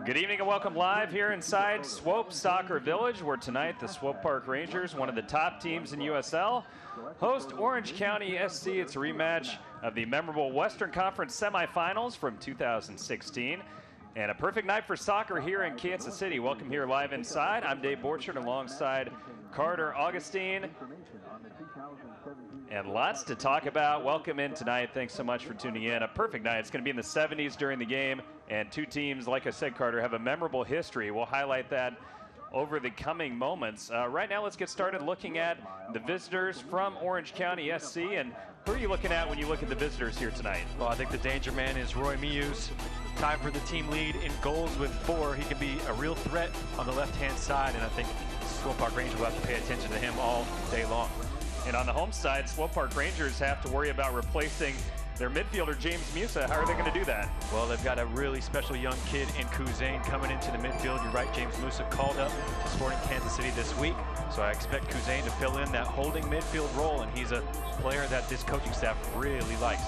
Good evening and welcome live here inside Swope Soccer Village, where tonight the Swope Park Rangers, one of the top teams in USL, host Orange County SC. It's a rematch of the memorable Western Conference semifinals from 2016. And a perfect night for soccer here in Kansas City. Welcome here live inside. I'm Dave Borchard alongside Carter Augustine. And lots to talk about. Welcome in tonight. Thanks so much for tuning in. A perfect night. It's going to be in the 70s during the game. And two teams, like I said, Carter, have a memorable history. We'll highlight that over the coming moments. Right now, let's get started looking at the visitors from Orange County SC. And who are you looking at when you look at the visitors here tonight? Well, I think the danger man is Roy Muse. Tied for the team lead in goals with 4. He can be a real threat on the left-hand side, and I think Swope Park Rangers will have to pay attention to him all day long. And on the home side, Swope Park Rangers have to worry about replacing their midfielder, James Musa. How are they going to do that? Well, they've got a really special young kid in Kuzain coming into the midfield. You're right, James Musa called up to Sporting Kansas City this week, so I expect Kuzain to fill in that holding midfield role, and he's a player that this coaching staff really likes.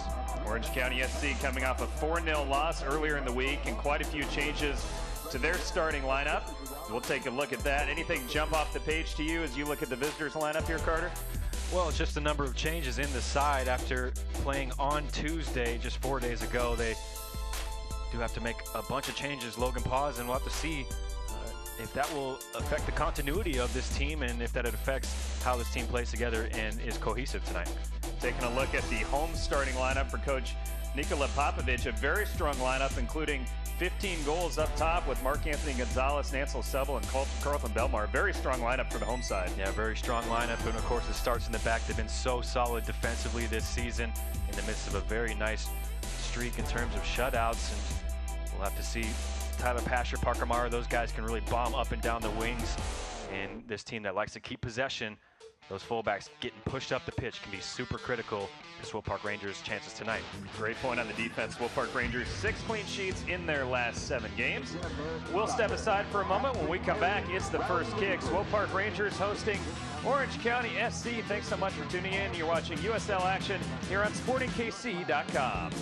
Orange County SC coming off a 4-0 loss earlier in the week and quite a few changes to their starting lineup. We'll take a look at that. Anything jump off the page to you as you look at the visitors lineup here, Carter? Well, it's just a number of changes in the side after playing on Tuesday just 4 days ago. They do have to make a bunch of changes, Logan Paz, and we'll have to see if that will affect the continuity of this team and if that affects how this team plays together and is cohesive tonight. Taking a look at the home starting lineup for Coach Nikola Popovic, a very strong lineup, including 15 goals up top with Mark-Anthony Gonzalez, Nancel Sebel, and Carlton Belmar. Very strong lineup for the home side. Yeah, very strong lineup, and of course it starts in the back. They've been so solid defensively this season in the midst of a very nice streak in terms of shutouts, and we'll have to see Tyler Pasher, Parker Mara, those guys can really bomb up and down the wings, and this team that likes to keep possession, those fullbacks getting pushed up the pitch can be super critical to Swope Park Rangers' chances tonight. Great point on the defense. Swope Park Rangers 6 clean sheets in their last 7 games. We'll step aside for a moment. When we come back, it's the first kick. Swope Park Rangers hosting Orange County SC. Thanks so much for tuning in. You're watching USL action here on SportingKC.com.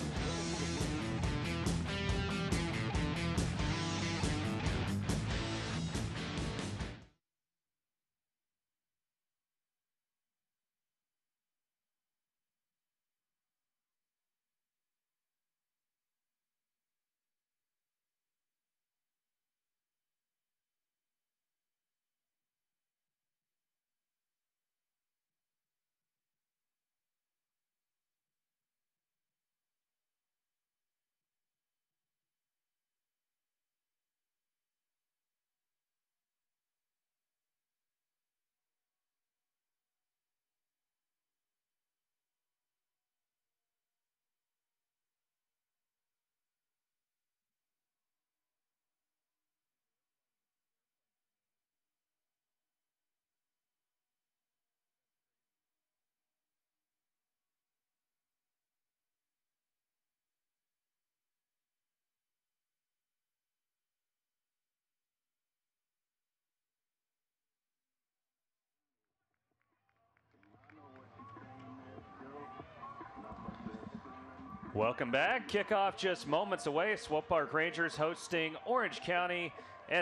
Welcome back. Kickoff just moments away. Swope Park Rangers hosting Orange County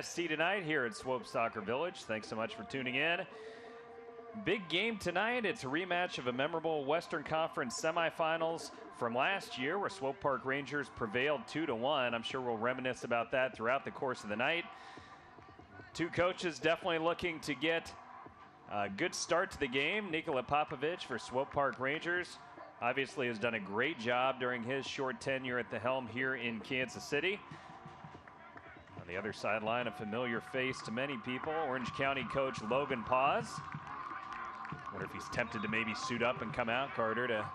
SC tonight here at Swope Soccer Village. Thanks so much for tuning in. Big game tonight. It's a rematch of a memorable Western Conference semifinals from last year where Swope Park Rangers prevailed 2-1. I'm sure we'll reminisce about that throughout the course of the night. Two coaches definitely looking to get a good start to the game. Nikola Popovic for Swope Park Rangers obviously has done a great job during his short tenure at the helm here in Kansas City. On the other sideline, a familiar face to many people, Orange County coach Logan Paz. Wonder if he's tempted to maybe suit up and come out, Carter, to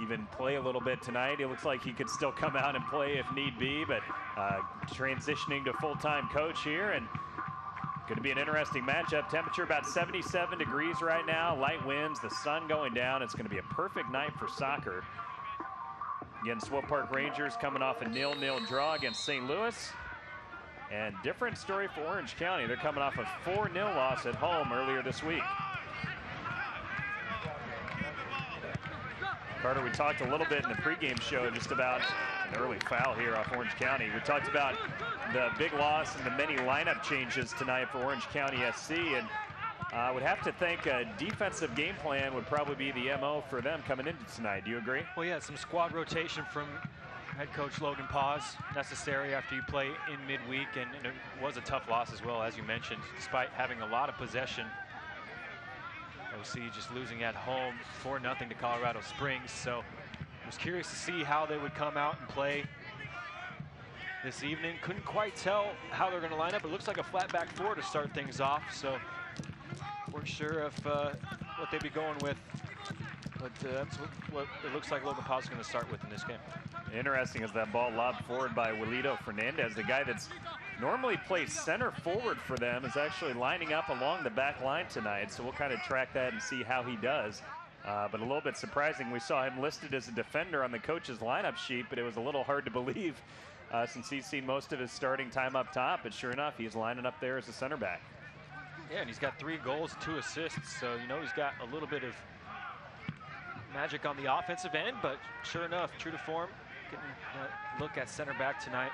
even play a little bit tonight. It looks like he could still come out and play if need be, but transitioning to full-time coach here, and going to be an interesting matchup. Temperature about 77 degrees right now. Light winds, the sun going down. It's going to be a perfect night for soccer. Again, Swope Park Rangers coming off a 0-0 draw against St. Louis. And different story for Orange County. They're coming off a 4-0 loss at home earlier this week. Carter, we talked a little bit in the pregame show just about An early foul here off Orange County. We talked about the big loss and the many lineup changes tonight for Orange County SC, and I would have to think a defensive game plan would probably be the MO for them coming into tonight. Do you agree? Well, yeah, some squad rotation from head coach Logan Paz necessary after you play in midweek, and it was a tough loss as well, as you mentioned, despite having a lot of possession. OC just losing at home 4-0 to Colorado Springs. So I was curious to see how they would come out and play this evening. Couldn't quite tell how they're going to line up. It looks like a flat back four to start things off. So we're sure if what they'd be going with. But that's what it looks like Logan Paz is going to start with in this game. Interesting is that ball lobbed forward by Wilito Fernandez, the guy that's normally plays center forward for them, is actually lining up along the back line tonight. So we'll kind of track that and see how he does. But a little bit surprising, we saw him listed as a defender on the coach's lineup sheet, but it was a little hard to believe since he's seen most of his starting time up top. But sure enough, he's lining up there as a center back. Yeah, and he's got 3 goals, 2 assists. So, you know, he's got a little bit of magic on the offensive end, but sure enough, true to form, getting a look at center back tonight.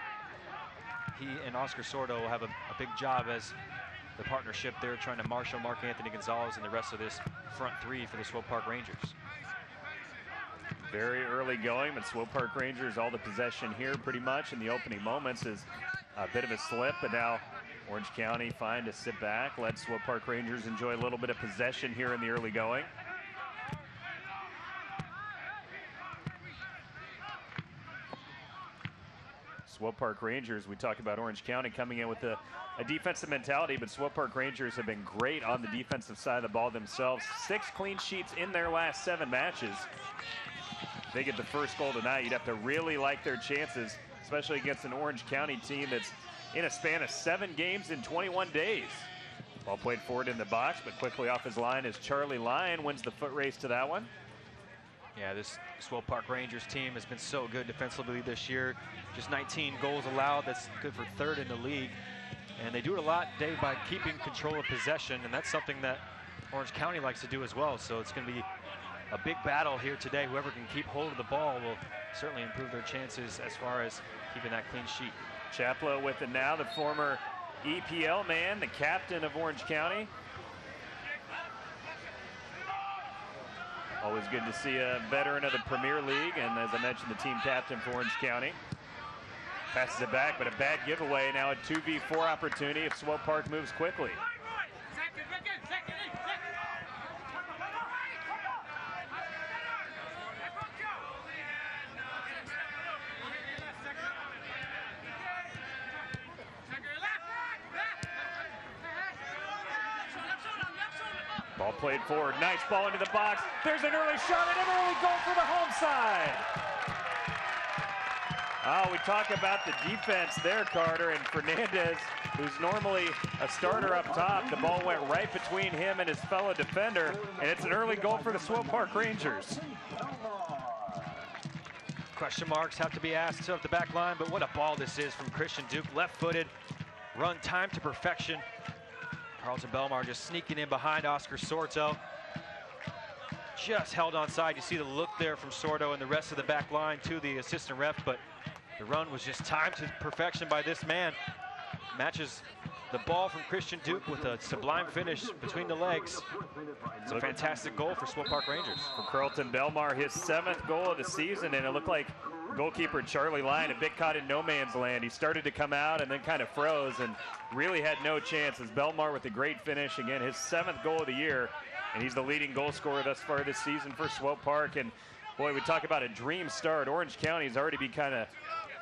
He and Oscar Sordo will have a big job as the partnership there, trying to marshal Mark Anthony Gonzalez and the rest of this front three for the Swope Park Rangers. Very early going, but Swope Park Rangers all the possession here pretty much in the opening moments is a bit of a slip, but now Orange County fine to sit back, let Swope Park Rangers enjoy a little bit of possession here in the early going. Swope Park Rangers, we talked about Orange County coming in with a defensive mentality, but Swope Park Rangers have been great on the defensive side of the ball themselves. 6 clean sheets in their last 7 matches. If they get the first goal tonight, you'd have to really like their chances, especially against an Orange County team that's in a span of 7 games in 21 days. Ball played forward in the box, but quickly off his line as Charlie Lyon wins the foot race to that one. Yeah, this Swope Park Rangers team has been so good defensively this year. Just 19 goals allowed. That's good for 3rd in the league. And they do it a lot, Dave, by keeping control of possession, and that's something that Orange County likes to do as well. So it's going to be a big battle here today. Whoever can keep hold of the ball will certainly improve their chances as far as keeping that clean sheet. Chaplow with it now, the former EPL man, the captain of Orange County. Always good to see a veteran of the Premier League, and as I mentioned, the team captain for Orange County. Passes it back, but a bad giveaway. Now a 2v4 opportunity if Swope Park moves quickly. Ball played forward, nice ball into the box. There's an early shot and an early goal for the home side. Oh, we talk about the defense there, Carter, and Fernandez, who's normally a starter up top. The ball went right between him and his fellow defender, and it's an early goal for the Swope Park Rangers. Question marks have to be asked of the back line, but what a ball this is from Christian Duke. Left-footed, run time to perfection. Carlton Belmar just sneaking in behind Oscar Sordo. Just held onside. You see the look there from Sordo and the rest of the back line to the assistant ref, but the run was just timed to perfection by this man. Matches the ball from Christian Duke with a sublime finish between the legs. It's a fantastic goal for Swope Park Rangers. For Carlton Belmar, his 7th goal of the season, and it looked like goalkeeper Charlie Lyon a bit caught in no man's land. He started to come out and then kind of froze and really had no chance as Belmar with a great finish. Again, his 7th goal of the year, and he's the leading goal scorer thus far this season for Swope Park. And boy, we talk about a dream start. Orange County's already be kind of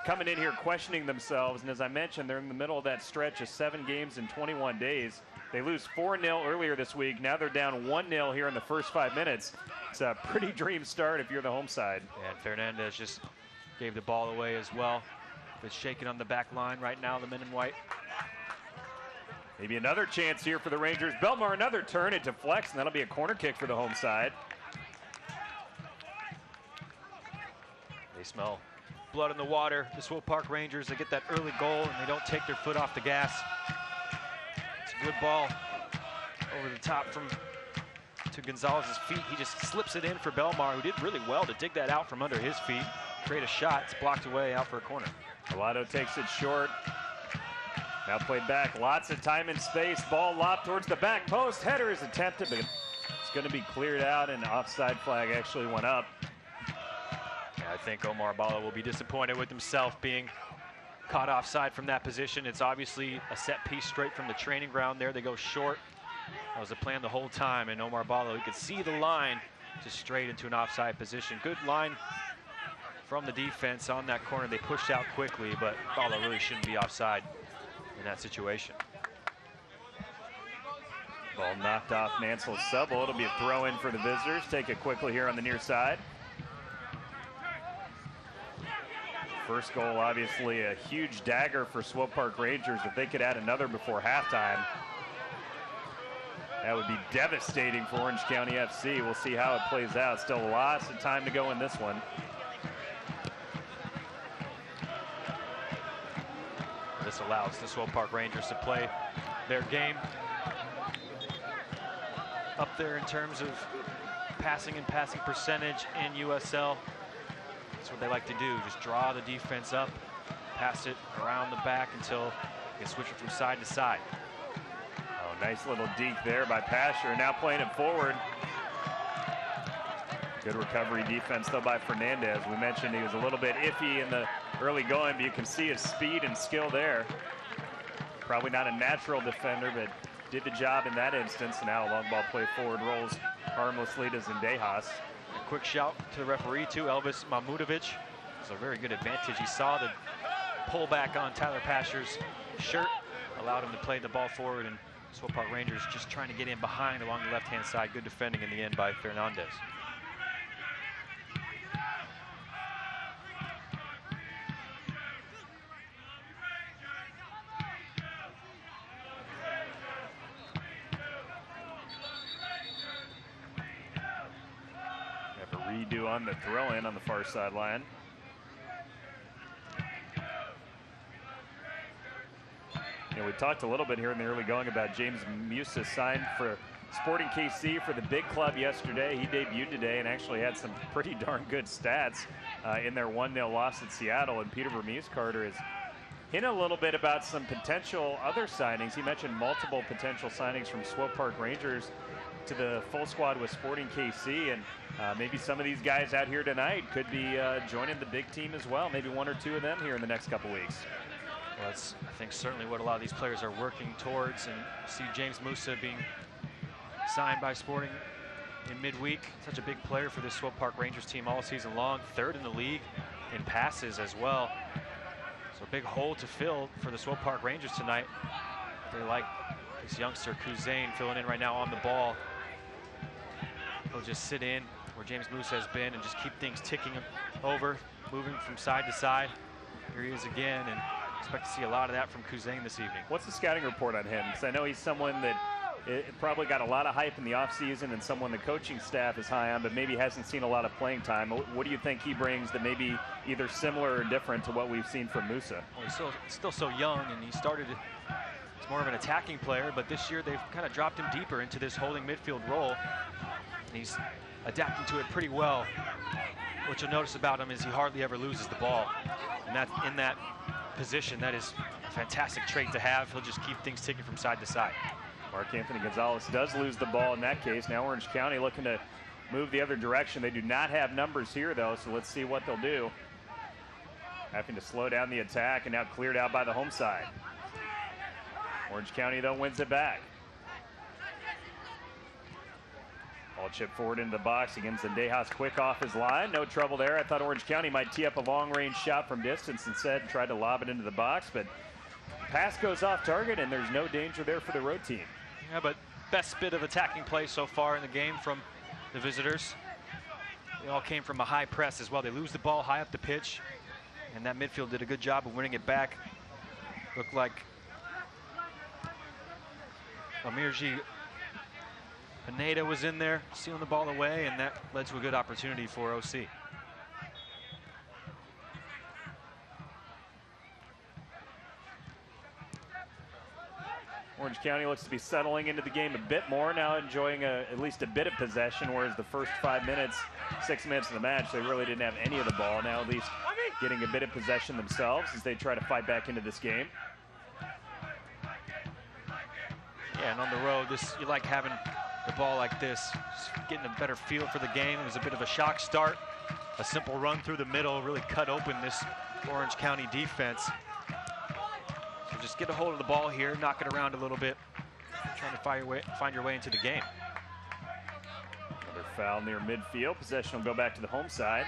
coming in here questioning themselves, and as I mentioned, they're in the middle of that stretch of 7 games in 21 days. They lose 4-0 earlier this week. Now they're down 1-0 here in the first 5 minutes. It's a pretty dream start if you're the home side. Yeah, and Fernandez just gave the ball away as well. It's shaking on the back line right now, the men in white. Maybe another chance here for the Rangers. Belmar, another turn, it deflects, and that'll be a corner kick for the home side. They smell blood in the water. The Swope Park Rangers, they get that early goal, and they don't take their foot off the gas. It's a good ball over the top to Gonzalez's feet. He just slips it in for Belmar, who did really well to dig that out from under his feet. create a shot. It's blocked away out for a corner. Alado takes it short. Now played back. Lots of time and space. Ball lobbed towards the back post. Header is attempted, but it's going to be cleared out, and offside flag actually went up. Yeah, I think Omar Bala will be disappointed with himself being caught offside from that position. It's obviously a set piece straight from the training ground there. They go short. That was the plan the whole time, and Omar Bala, you could see the line just straight into an offside position. Good line from the defense on that corner. They pushed out quickly, but Bala really shouldn't be offside in that situation. Ball knocked off Mansel's Subble. It'll be a throw in for the visitors. Take it quickly here on the near side. First goal, obviously a huge dagger for Swope Park Rangers. If they could add another before halftime, that would be devastating for Orange County FC. We'll see how it plays out. Still lots of time to go in this one. This allows the Swope Park Rangers to play their game up there in terms of passing and passing percentage in USL. That's what they like to do, just draw the defense up, pass it around the back until they switch it from side to side. Oh, nice little deke there by Pasher. Now playing it forward. Good recovery defense, though, by Fernandez. We mentioned he was a little bit iffy in the early going, but you can see his speed and skill there. Probably not a natural defender, but did the job in that instance. And now a long ball play forward rolls harmlessly to Zendejas. A quick shout to the referee, too, Elvis Mahmudovic. It's a very good advantage. He saw the pullback on Tyler Pasher's shirt, allowed him to play the ball forward, and Swope Park Rangers just trying to get in behind along the left-hand side. Good defending in the end by Fernandez. Redo on the throw-in on the far sideline. We talked a little bit here in the early going about James Musa signed for Sporting KC for the big club yesterday. He debuted today and actually had some pretty darn good stats in their 1-0 loss at Seattle. And Peter Vermees-Carter is hinting a little bit about some potential other signings. He mentioned multiple potential signings from Swope Park Rangers to the full squad with Sporting KC, and maybe some of these guys out here tonight could be joining the big team as well. Maybe one or two of them here in the next couple weeks. Well, that's, I think, certainly what a lot of these players are working towards, and see James Musa being signed by Sporting in midweek. Such a big player for this Swope Park Rangers team all season long. Third in the league in passes as well. So a big hole to fill for the Swope Park Rangers tonight. They like this youngster Kuzain filling in right now on the ball. He'll just sit in where James Musa has been and just keep things ticking over, moving from side to side. Here he is again, and expect to see a lot of that from Kuzain this evening. What's the scouting report on him? Because I know he's someone that probably got a lot of hype in the offseason and someone the coaching staff is high on, but maybe hasn't seen a lot of playing time. What do you think he brings that may be either similar or different to what we've seen from Musa? Well, he's still so young, and he started as more of an attacking player, but this year they've kind of dropped him deeper into this holding midfield role. He's adapting to it pretty well. What you'll notice about him is he hardly ever loses the ball. And that in that position, that is a fantastic trait to have. He'll just keep things ticking from side to side. Mark Anthony Gonzalez does lose the ball in that case. Now Orange County looking to move the other direction. They do not have numbers here, though, so let's see what they'll do. Having to slow down the attack, and now cleared out by the home side. Orange County, though, wins it back. Ball chipped forward into the box. Again, Zendejas quick off his line. No trouble there. I thought Orange County might tee up a long-range shot from distance instead. Tried to lob it into the box, but pass goes off target, and there's no danger there for the road team. Yeah, but best bit of attacking play so far in the game from the visitors. They all came from a high press as well. They lose the ball high up the pitch, and that midfield did a good job of winning it back. Looked like Amirji Pineda was in there, stealing the ball away, and that led to a good opportunity for OC. Orange County looks to be settling into the game a bit more now, enjoying at least a bit of possession, whereas the first 5 minutes, 6 minutes of the match, they really didn't have any of the ball. Now at least getting a bit of possession themselves as they try to fight back into this game. Yeah, and on the road, you like having the ball like this, just getting a better feel for the game. It was a bit of a shock start. A simple run through the middle really cut open this Orange County defense. So just get a hold of the ball here, knock it around a little bit, trying to find your way into the game. Another foul near midfield. Possession will go back to the home side.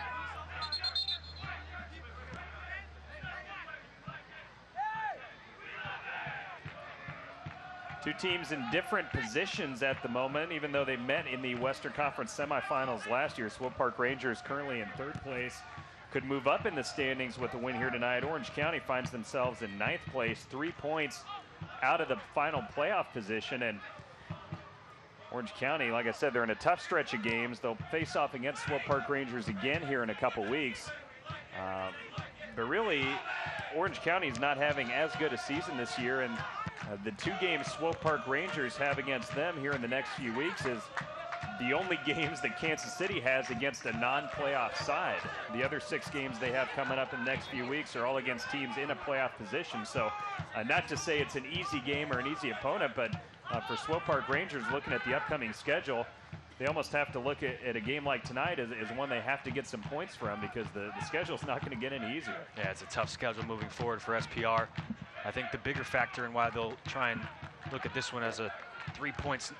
Two teams in different positions at the moment, even though they met in the Western Conference semifinals last year. Swope Park Rangers currently in 3rd place, could move up in the standings with a win here tonight. Orange County finds themselves in 9th place, 3 points out of the final playoff position. And Orange County, like I said, they're in a tough stretch of games. They'll face off against Swope Park Rangers again here in a couple weeks. But really, Orange County is not having as good a season this year, and the 2 games Swope Park Rangers have against them here in the next few weeks is the only games that Kansas City has against a non-playoff side. The other 6 games they have coming up in the next few weeks are all against teams in a playoff position. So not to say it's an easy game or an easy opponent, but for Swope Park Rangers, looking at the upcoming schedule, they almost have to look at a game like tonight as one they have to get some points from, because the schedule's not going to get any easier. Yeah, it's a tough schedule moving forward for SPR. I think the bigger factor in why they'll try and look at this one as a 3 points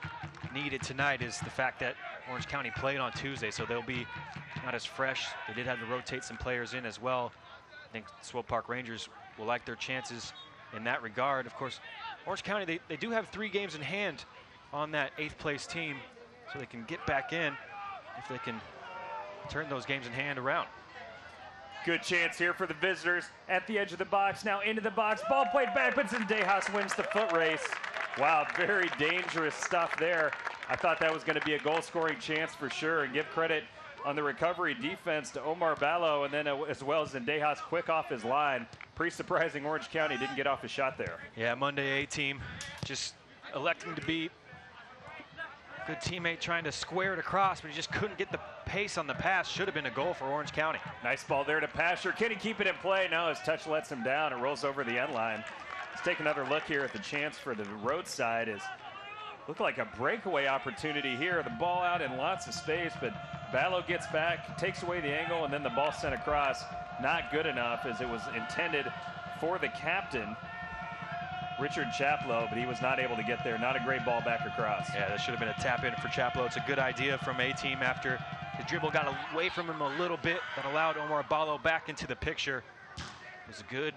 needed tonight is the fact that Orange County played on Tuesday, so they'll be not as fresh. They did have to rotate some players in as well. I think Swope Park Rangers will like their chances in that regard. Of course, Orange County, they do have 3 games in hand on that 8th place team, so they can get back in if they can turn those games in hand around. Good chance here for the visitors at the edge of the box. Now into the box. Ball played backwards, and Dejas wins the foot race. Wow, very dangerous stuff there. I thought that was going to be a goal-scoring chance for sure. And give credit on the recovery defense to Omar Ballo, and then as well as Dejas quick off his line. Pretty surprising Orange County didn't get off a shot there. Yeah, Monday A team just electing to be good teammate, trying to square it across, but he just couldn't get the pace on the pass. Should have been a goal for Orange County. Nice ball there to Pasher. Can he keep it in play? No, his touch lets him down. It rolls over the end line. Let's take another look here at the chance for the roadside. Looked like a breakaway opportunity here. The ball out in lots of space, but Ballo gets back, takes away the angle, and then the ball sent across. Not good enough, as it was intended for the captain, Richard Chaplow, but he was not able to get there. Not a great ball back across. Yeah, that should have been a tap in for Chaplow. It's a good idea from A-team after the dribble got away from him a little bit. That allowed Omar Ballo back into the picture. It was a good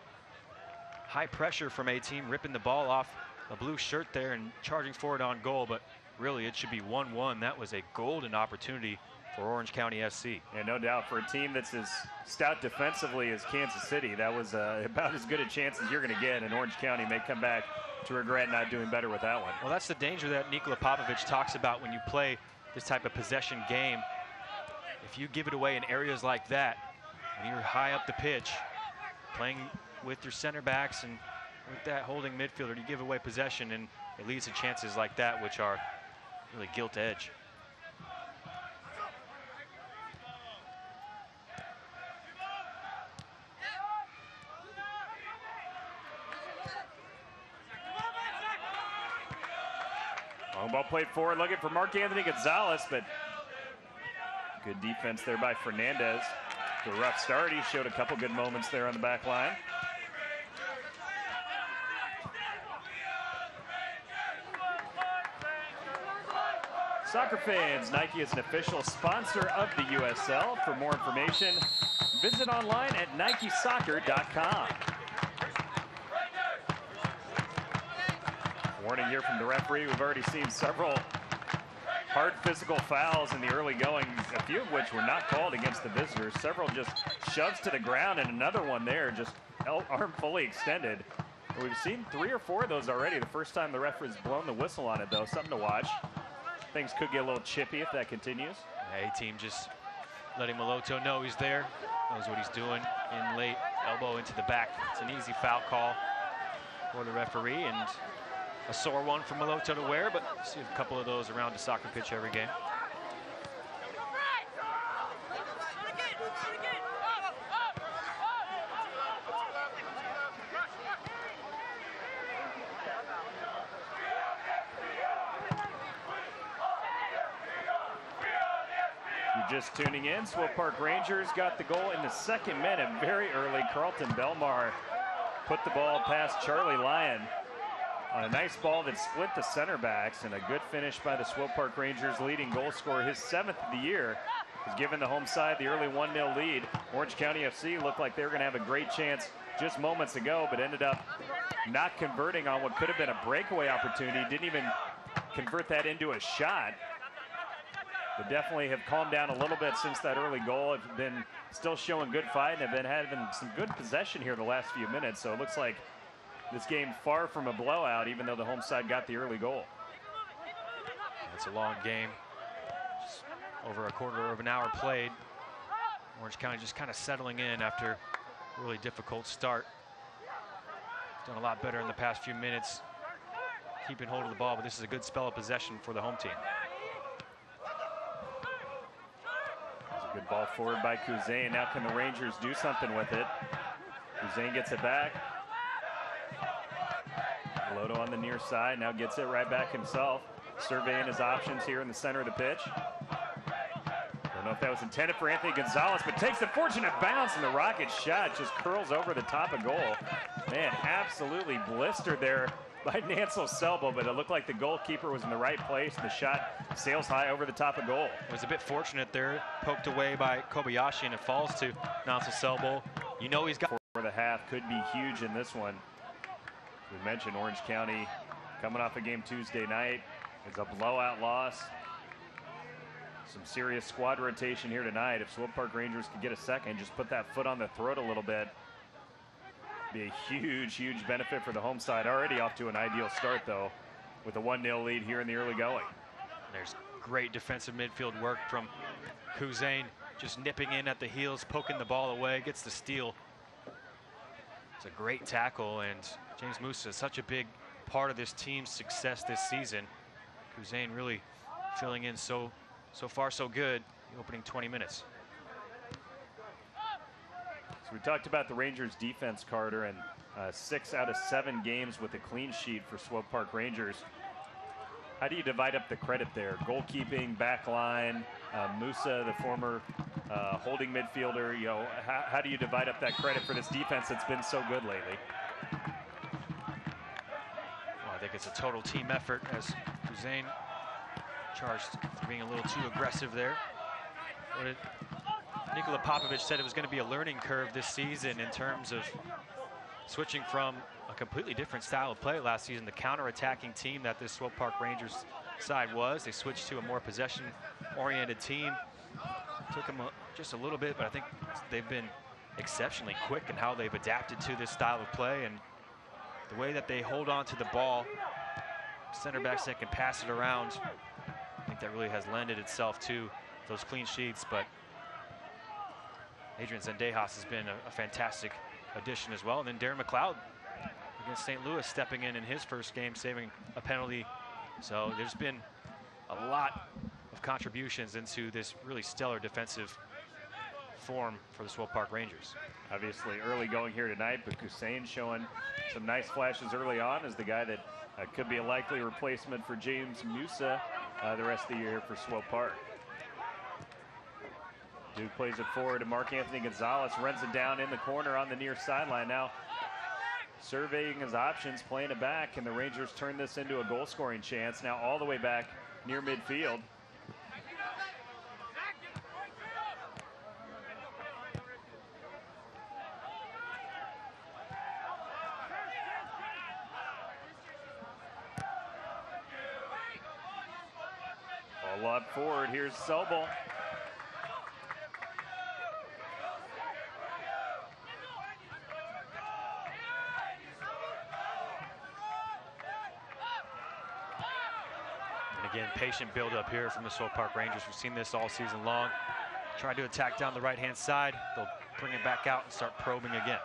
high pressure from A-team, ripping the ball off a blue shirt there and charging forward on goal, but really it should be 1-1. That was a golden opportunity for Orange County SC. Yeah, no doubt. For a team that's as stout defensively as Kansas City, that was about as good a chance as you're going to get, and Orange County may come back to regret not doing better with that one. Well, that's the danger that Nikola Popovich talks about when you play this type of possession game. If you give it away in areas like that, when you're high up the pitch, playing with your center backs and with that holding midfielder, you give away possession, and it leads to chances like that, which are really gilt edge. Long ball played forward, looking for Mark Anthony Gonzalez, but good defense there by Fernandez. The rough start, he showed a couple good moments there on the back line. Soccer fans, Nike is an official sponsor of the USL. For more information, visit online at nikesoccer.com. Warning here from the referee. We've already seen several hard physical fouls in the early going, a few of which were not called against the visitors. Several just shoves to the ground, and another one there, just arm fully extended. We've seen 3 or 4 of those already. The first time the referee's blown the whistle on it, though. Something to watch. Things could get a little chippy if that continues. A-team just letting Maloto know he's there, knows what he's doing. In late, elbow into the back. It's an easy foul call for the referee, and a sore one for Maloto to wear, but see a couple of those around the soccer pitch every game. Just tuning in, Swope Park Rangers got the goal in the 2nd minute, very early. Carlton Belmar put the ball past Charlie Lyon on a nice ball that split the center backs, and a good finish by the Swope Park Rangers leading goal scorer, his 7th of the year, has given the home side the early 1-0 lead. Orange County FC looked like they were going to have a great chance just moments ago, but ended up not converting on what could have been a breakaway opportunity. Didn't even convert that into a shot. But definitely have calmed down a little bit since that early goal. Have been still showing good fight and have been having some good possession here the last few minutes. So it looks like this game far from a blowout, even though the home side got the early goal. It's a long game. Just over a quarter of an hour played. Orange County just kind of settling in after a really difficult start. Done a lot better in the past few minutes, keeping hold of the ball, but this is a good spell of possession for the home team. Good ball forward by Cousin. Now can the Rangers do something with it? Cousin gets it back. Loto on the near side, now gets it right back himself. Surveying his options here in the center of the pitch. Don't know if that was intended for Anthony Gonzalez, but takes the fortunate bounce, and the rocket shot just curls over the top of goal. Man, absolutely blistered there by Nancel Selbo, but it looked like the goalkeeper was in the right place, and the shot sails high over the top of goal. It was a bit fortunate there, poked away by Kobayashi, and it falls to Nancel Selbo. You know he's got... For the half, could be huge in this one. We mentioned Orange County coming off a game Tuesday night. It's a blowout loss. Some serious squad rotation here tonight. If Swope Park Rangers could get a second, just put that foot on the throat a little bit. Be a huge, huge benefit for the home side. Already off to an ideal start, though, with a 1-0 lead here in the early going. There's great defensive midfield work from Cousin, just nipping in at the heels, poking the ball away, gets the steal. It's a great tackle, and James Musa is such a big part of this team's success this season. Cousin really filling in so far so good the opening 20 minutes. So we talked about the Rangers defense, Carter, and 6 out of 7 games with a clean sheet for Swope Park Rangers. How do you divide up the credit there? Goalkeeping, back line, Musa, the former holding midfielder. You know, how do you divide up that credit for this defense that's been so good lately? Well, I think it's a total team effort, as Cousin charged for being a little too aggressive there. Nikola Popovic said it was going to be a learning curve this season in terms of switching from a completely different style of play last season. The counter-attacking team that this Swope Park Rangers side was, they switched to a more possession-oriented team. Took them just a little bit, but I think they've been exceptionally quick in how they've adapted to this style of play, and the way that they hold on to the ball, center backs that can pass it around. I think that really has lended itself to those clean sheets, but Adrian Zendejas has been a fantastic addition as well. And then Darren McLeod against St. Louis, stepping in his first game, saving a penalty. So there's been a lot of contributions into this really stellar defensive form for the Swope Park Rangers. Obviously early going here tonight, but Cousin showing some nice flashes early on as the guy that could be a likely replacement for James Musa the rest of the year for Swope Park. Duke plays it forward to Mark Anthony Gonzalez, runs it down in the corner on the near sideline. Now surveying his options, playing it back, and the Rangers turn this into a goal scoring chance. Now all the way back near midfield. Ball up forward, here's Sobel. Again, patient build-up here from the Swope Park Rangers. We've seen this all season long. Try to attack down the right-hand side. They'll bring it back out and start probing again.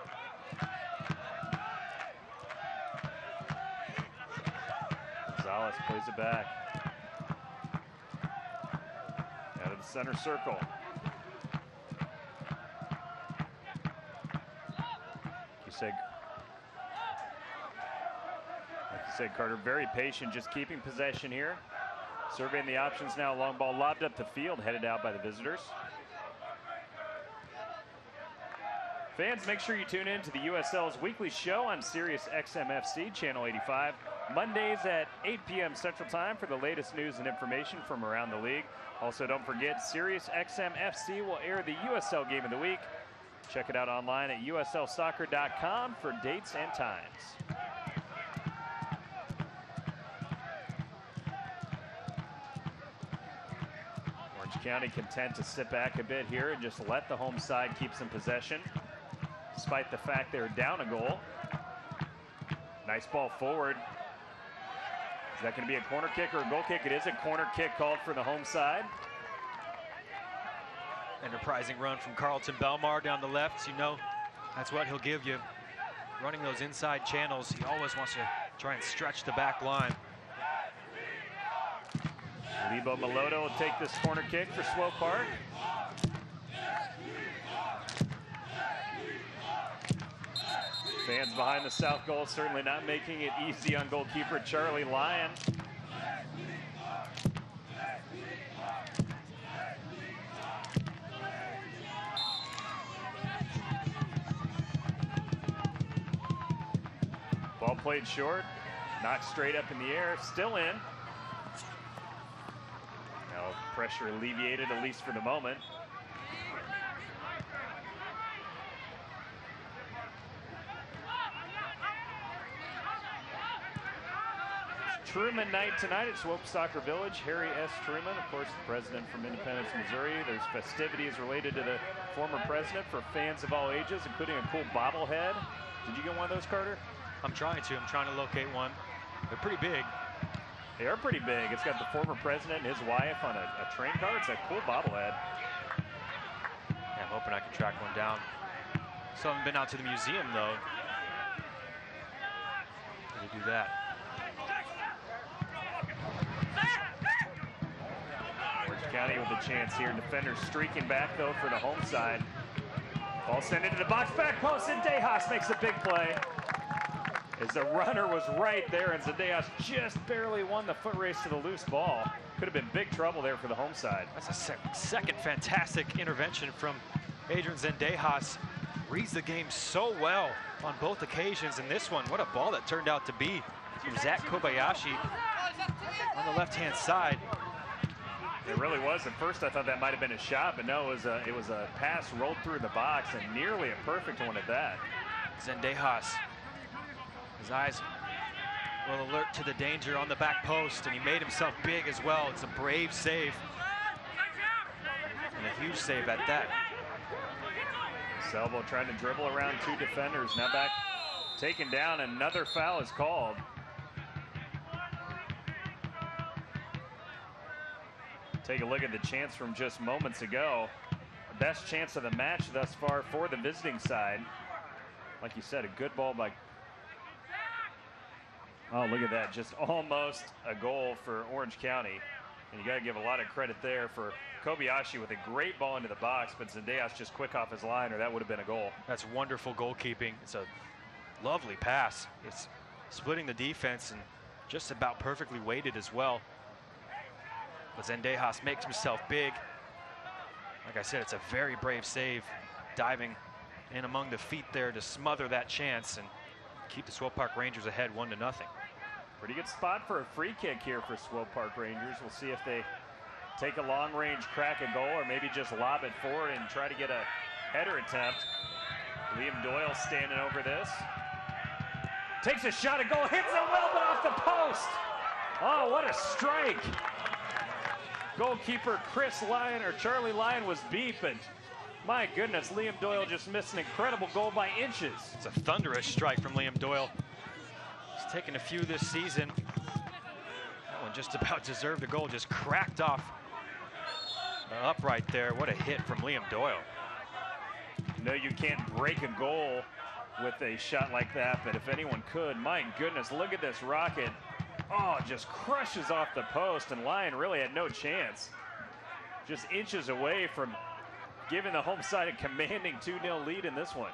Gonzalez plays it back. Out of the center circle. Like you said, Carter, very patient, just keeping possession here. Surveying the options now. Long ball lobbed up the field, headed out by the visitors. Fans, make sure you tune in to the USL's weekly show on Sirius XM-FC, Channel 85, Mondays at 8 p.m. Central Time for the latest news and information from around the league. Also, don't forget, Sirius XM-FC will air the USL Game of the Week. Check it out online at uslsoccer.com for dates and times. Orange County content to sit back a bit here and just let the home side keep some possession, despite the fact they're down a goal. Nice ball forward. Is that going to be a corner kick or a goal kick? It is a corner kick called for the home side. Enterprising run from Carlton Belmar down the left. You know, that's what he'll give you. Running those inside channels, he always wants to try and stretch the back line. Lebo Meloto will take this corner kick for Swope Park. Fans behind the south goal certainly not making it easy on goalkeeper Charlie Lyon. Ball played short, knocked straight up in the air, still in. Now pressure alleviated, at least for the moment. Truman night tonight at Swope Soccer Village. Harry S. Truman, of course, the president from Independence, Missouri. There's festivities related to the former president for fans of all ages, including a cool bobblehead. Did you get one of those, Carter? I'm trying to locate one. They're pretty big. They are pretty big. It's got the former president and his wife on a train car. It's a cool bobblehead. Yeah, I'm hoping I can track one down. Still haven't been out to the museum, though. How do you do that? Orange County with a chance here. Defenders streaking back, though, for the home side. Ball sent into the box, back post, and Dejas makes a big play. As the runner was right there, and Zendejas just barely won the foot race to the loose ball. Could have been big trouble there for the home side. That's a second fantastic intervention from Adrian Zendejas. Reads the game so well on both occasions, and this one, what a ball that turned out to be from Zach Kobayashi on the left-hand side. It really was. At first, I thought that might have been a shot, but no, it was a pass rolled through the box, and nearly a perfect one at that. Zendejas, his eyes will alert to the danger on the back post, and he made himself big as well. It's a brave save, and a huge save at that. Selvo trying to dribble around two defenders. Now back, taken down. Another foul is called. Take a look at the chance from just moments ago. Best chance of the match thus far for the visiting side. Like you said, a good ball by... Oh, look at that. Just almost a goal for Orange County. And you got to give a lot of credit there for Kobayashi with a great ball into the box, but Zendejas just quick off his line, or that would have been a goal. That's wonderful goalkeeping. It's a lovely pass. It's splitting the defense and just about perfectly weighted as well. But Zendejas makes himself big. Like I said, it's a very brave save, diving in among the feet there to smother that chance and keep the Swope Park Rangers ahead 1-0. Pretty good spot for a free kick here for Swope Park Rangers. We'll see if they take a long-range crack at goal or maybe just lob it forward and try to get a header attempt. Liam Doyle standing over this. Takes a shot at goal, hits it well, but off the post. Oh, what a strike. Goalkeeper Chris Lyon, or Charlie Lyon, was beat, but my goodness, Liam Doyle just missed an incredible goal by inches. It's a thunderous strike from Liam Doyle. He's taken a few this season. That one just about deserved a goal, just cracked off the upright there. What a hit from Liam Doyle. No, you can't break a goal with a shot like that, but if anyone could, my goodness, look at this rocket. Oh, just crushes off the post, and Lyon really had no chance. Just inches away from giving the home side a commanding 2-0 lead in this one.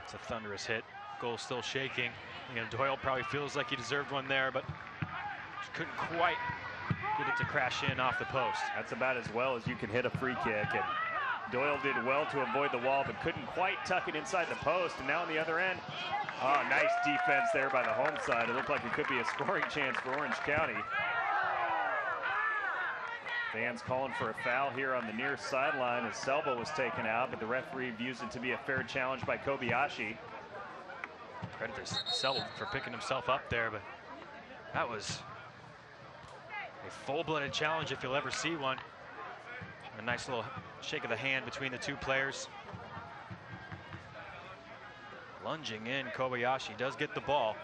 It's a thunderous hit. Goal still shaking. You know, Doyle probably feels like he deserved one there, but just couldn't quite get it to crash in off the post. That's about as well as you can hit a free kick. And Doyle did well to avoid the wall, but couldn't quite tuck it inside the post. And now on the other end, oh, nice defense there by the home side. It looked like it could be a scoring chance for Orange County. Fans calling for a foul here on the near sideline as Selva was taken out, but the referee views it to be a fair challenge by Kobayashi. Credit to Selva for picking himself up there, but that was a full-blooded challenge if you'll ever see one. A nice little shake of the hand between the two players. Lunging in, Kobayashi does get the ball.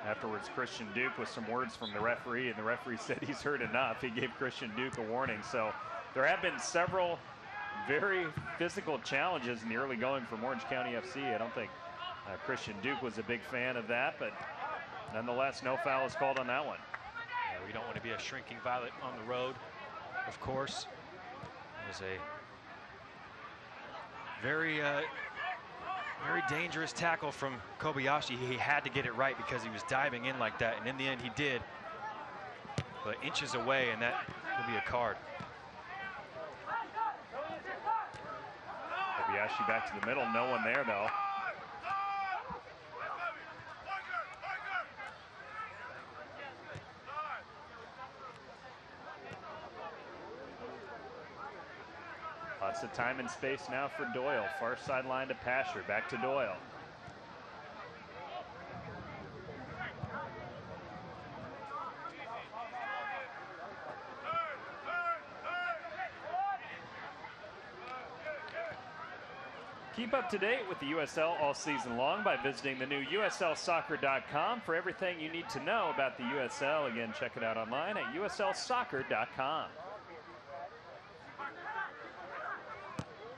Afterwards, Christian Duke with some words from the referee, and the referee said he's heard enough. He gave Christian Duke a warning. So there have been several very physical challenges in the early going from Orange County FC. I don't think Christian Duke was a big fan of that, but nonetheless, no foul is called on that one. Yeah, we don't want to be a shrinking violet on the road, of course. It was a very dangerous tackle from Kobayashi. He had to get it right because he was diving in like that, and in the end he did. But inches away, and that could be a card. Kobayashi back to the middle, no one there though. Lots of time and space now for Doyle. Far sideline to Pasher. Back to Doyle. Keep up to date with the USL all season long by visiting the new USLsoccer.com for everything you need to know about the USL. Again, check it out online at USLsoccer.com.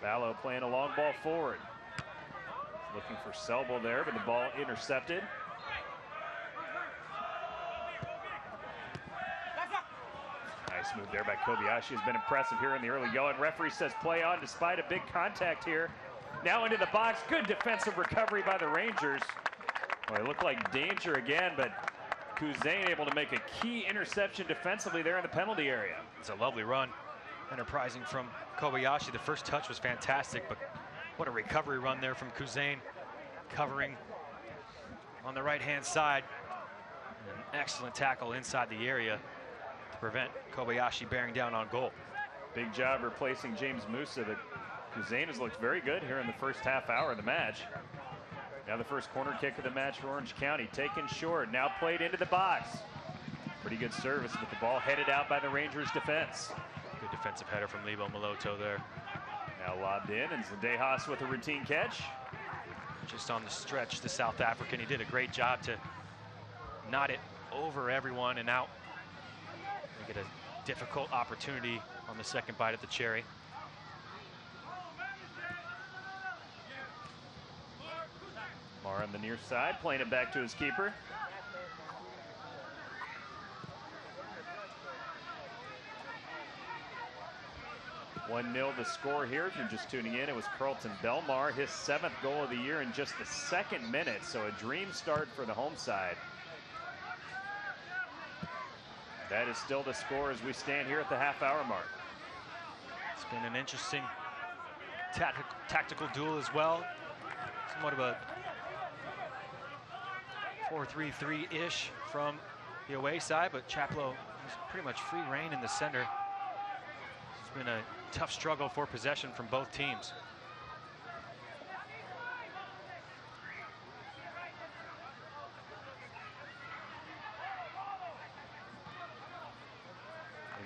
Ballo playing a long ball forward. Looking for Selbel there, but the ball intercepted. Nice move there by Kobayashi. Has been impressive here in the early going. Referee says play on despite a big contact here. Now into the box. Good defensive recovery by the Rangers. Well, it looked like danger again, but Cousin able to make a key interception defensively there in the penalty area. It's a lovely run. Enterprising from Kobayashi. The first touch was fantastic, but what a recovery run there from Cousin, covering on the right-hand side. An excellent tackle inside the area to prevent Kobayashi bearing down on goal. Big job replacing James Musa. But Cousin has looked very good here in the first half hour of the match. Now the first corner kick of the match for Orange County, taken short, now played into the box. Pretty good service, but the ball headed out by the Rangers defense. Good defensive header from Lebo Maloto there. Now lobbed in, and Zadejas with a routine catch. Just on the stretch, the South African. He did a great job to knot it over everyone and out. They get a difficult opportunity on the second bite of the cherry. Mar on the near side, playing it back to his keeper. One 0 the score here. If you're just tuning in, it was Carlton Belmar, his 7th goal of the year in just the 2nd minute. So a dream start for the home side. That is still the score as we stand here at the half-hour mark. It's been an interesting tactical duel as well. Somewhat of a 4-3-3-ish from the away side, but Chaplow has pretty much free reign in the center. It's been a tough struggle for possession from both teams.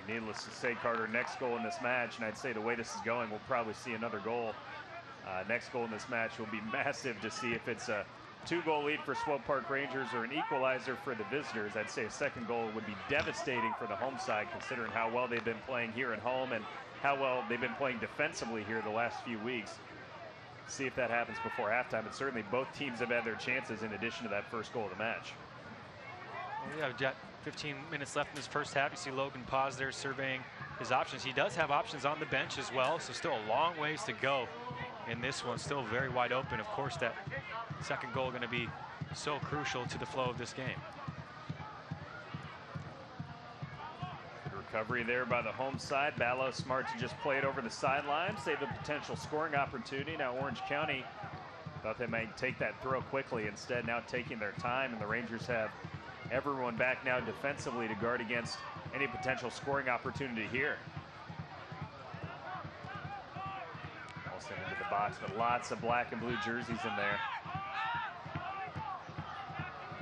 Needless to say, Carter, next goal in this match, and I'd say the way this is going, we'll probably see another goal. Next goal in this match will be massive to see if it's a 2-goal lead for Swope Park Rangers or an equalizer for the visitors. I'd say a second goal would be devastating for the home side, considering how well they've been playing here at home and how well they've been playing defensively here the last few weeks. See if that happens before halftime, but certainly both teams have had their chances in addition to that first goal of the match. Well, we have got 15 minutes left in this first half. You see Logan pause there surveying his options. He does have options on the bench as well, so still a long ways to go in this one. Still very wide open. Of course, that second goal going to be so crucial to the flow of this game. Good recovery there by the home side. Ballo smart to just play it over the sideline, save the potential scoring opportunity. Now Orange County thought they might take that throw quickly. Instead, now taking their time, and the Rangers have everyone back now defensively to guard against any potential scoring opportunity here. Also into the box, but lots of black and blue jerseys in there.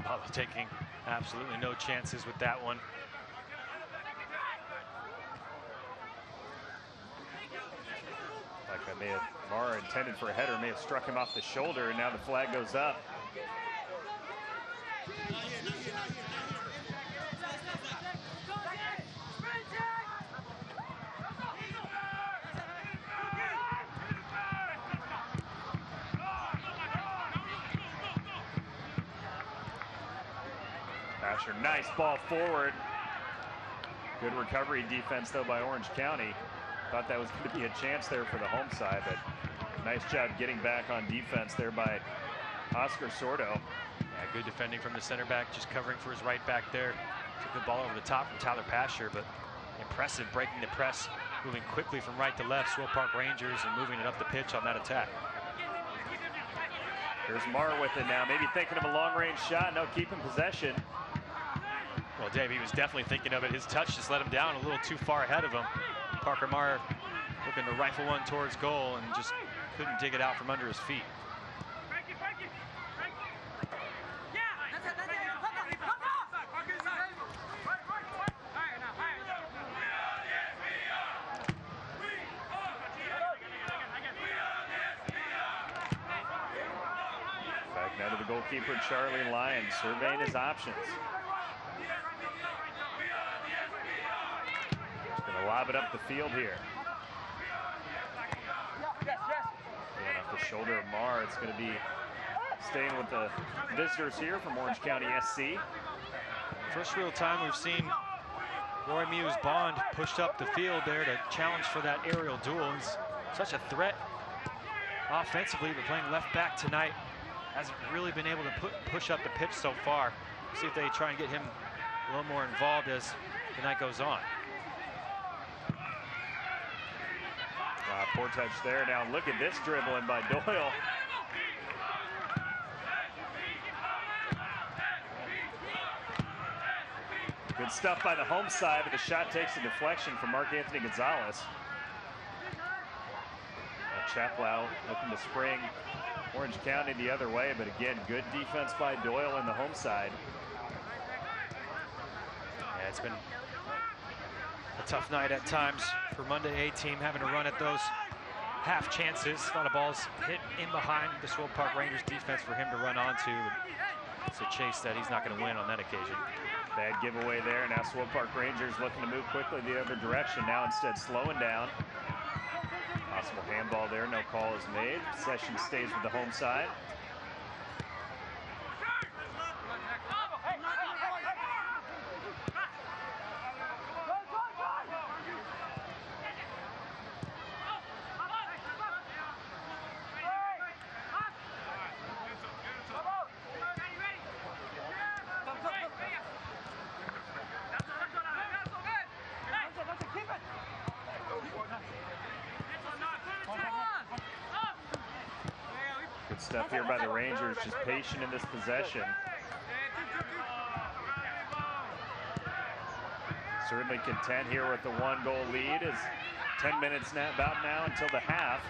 Ballo taking absolutely no chances with that one. Like Mara intended for a header, may have struck him off the shoulder, and now the flag goes up. Asher, nice ball forward. Good recovery defense, though, by Orange County. Thought that was going to be a chance there for the home side, but nice job getting back on defense there by Oscar Sordo. Yeah, good defending from the center back, just covering for his right back there. Took the ball over the top from Tyler Pasher, but impressive breaking the press, moving quickly from right to left. Swope Park Rangers and moving it up the pitch on that attack. Here's Marr with it now, maybe thinking of a long-range shot. No, keeping possession. Well, Dave, he was definitely thinking of it. His touch just let him down a little too far ahead of him. Parker Marr looking to rifle one towards goal and just couldn't dig it out from under his feet. Back now to the goalkeeper, Charlie Lyon, surveying his options. Lob it up the field here. And off the shoulder of Marr, it's going to be staying with the visitors here from Orange County SC. First real time we've seen Roy Muse Bond pushed up the field there to challenge for that aerial duel. He's such a threat offensively, but playing left back tonight hasn't really been able to push up the pitch so far. See if they try and get him a little more involved as the night goes on. Poor touch there. Now look at this dribbling by Doyle. Good stuff by the home side, but the shot takes a deflection from Mark Anthony Gonzalez. Chaplow looking to spring Orange County the other way, but again, good defense by Doyle on the home side. Yeah, it's been a tough night at times for Monday A team, having to run at those half chances. A lot of balls hit in behind the Swope Park Rangers defense for him to run onto. It's a chase that he's not going to win on that occasion. Bad giveaway there. Now Swope Park Rangers looking to move quickly the other direction. Now instead slowing down. Possible handball there. No call is made. Possession stays with the home side. Good stuff here by the Rangers, just patient in this possession. Certainly content here with the 1-goal lead. As 10 minutes now, about now until the half.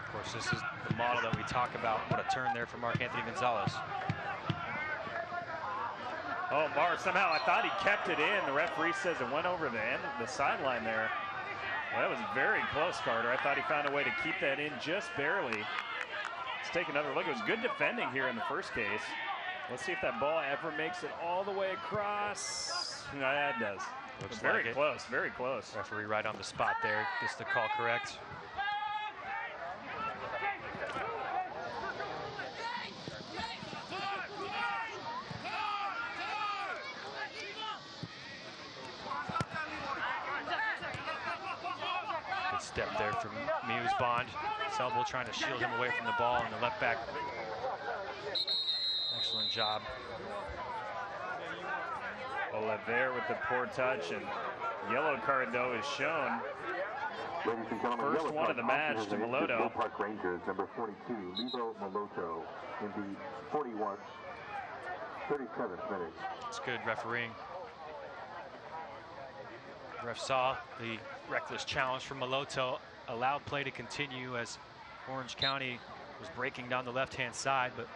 Of course, this is the model that we talk about. What a turn there from Mark Anthony Gonzalez. Oh, Marr, somehow I thought he kept it in. The referee says it went over the end of the sideline there. Well, that was very close, Carter. I thought he found a way to keep that in just barely. Let's take another look. It was good defending here in the first case. Let's see if that ball ever makes it all the way across. No, that does. Looks very like close, very close. Referee right on the spot there. Gets the call correct. Good step there from Muse Bond. Selbo trying to shield him away from the ball, and the left back. Excellent job. Oliver with the poor touch, and yellow card though is shown. First one of the match to Maloto. Swope Park Rangers, number 42, Lilo Maloto, in the 37th minute. It's good refereeing. The ref saw the reckless challenge from Maloto, allowed play to continue as Orange County was breaking down the left-hand side, but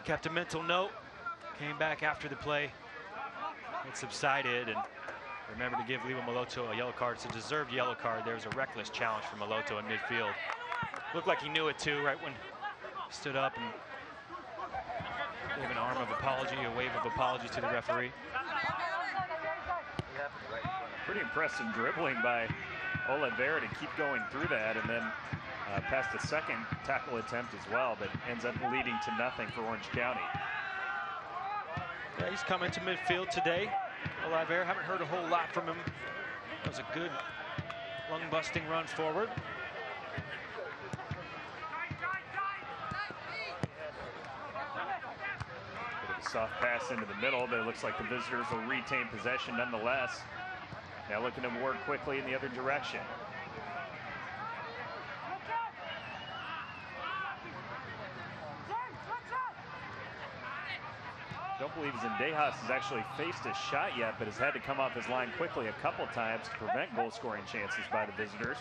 kept a mental note, came back after the play. It subsided, and remember to give Lilo Maloto a yellow card. It's a deserved yellow card. There was a reckless challenge from Maloto in midfield. Looked like he knew it too, right when he stood up and gave an arm of apology, a wave of apology to the referee. Pretty impressive dribbling by Oliver to keep going through that, and then past a second tackle attempt as well, but ends up leading to nothing for Orange County. Yeah, he's come into midfield today. Oliver, haven't heard a whole lot from him. That was a good lung-busting run forward. Bit of a soft pass into the middle, but it looks like the visitors will retain possession nonetheless. Now looking to work quickly in the other direction. Don't believe Zendejas has actually faced a shot yet, but has had to come off his line quickly a couple times to prevent goal-scoring chances by the visitors.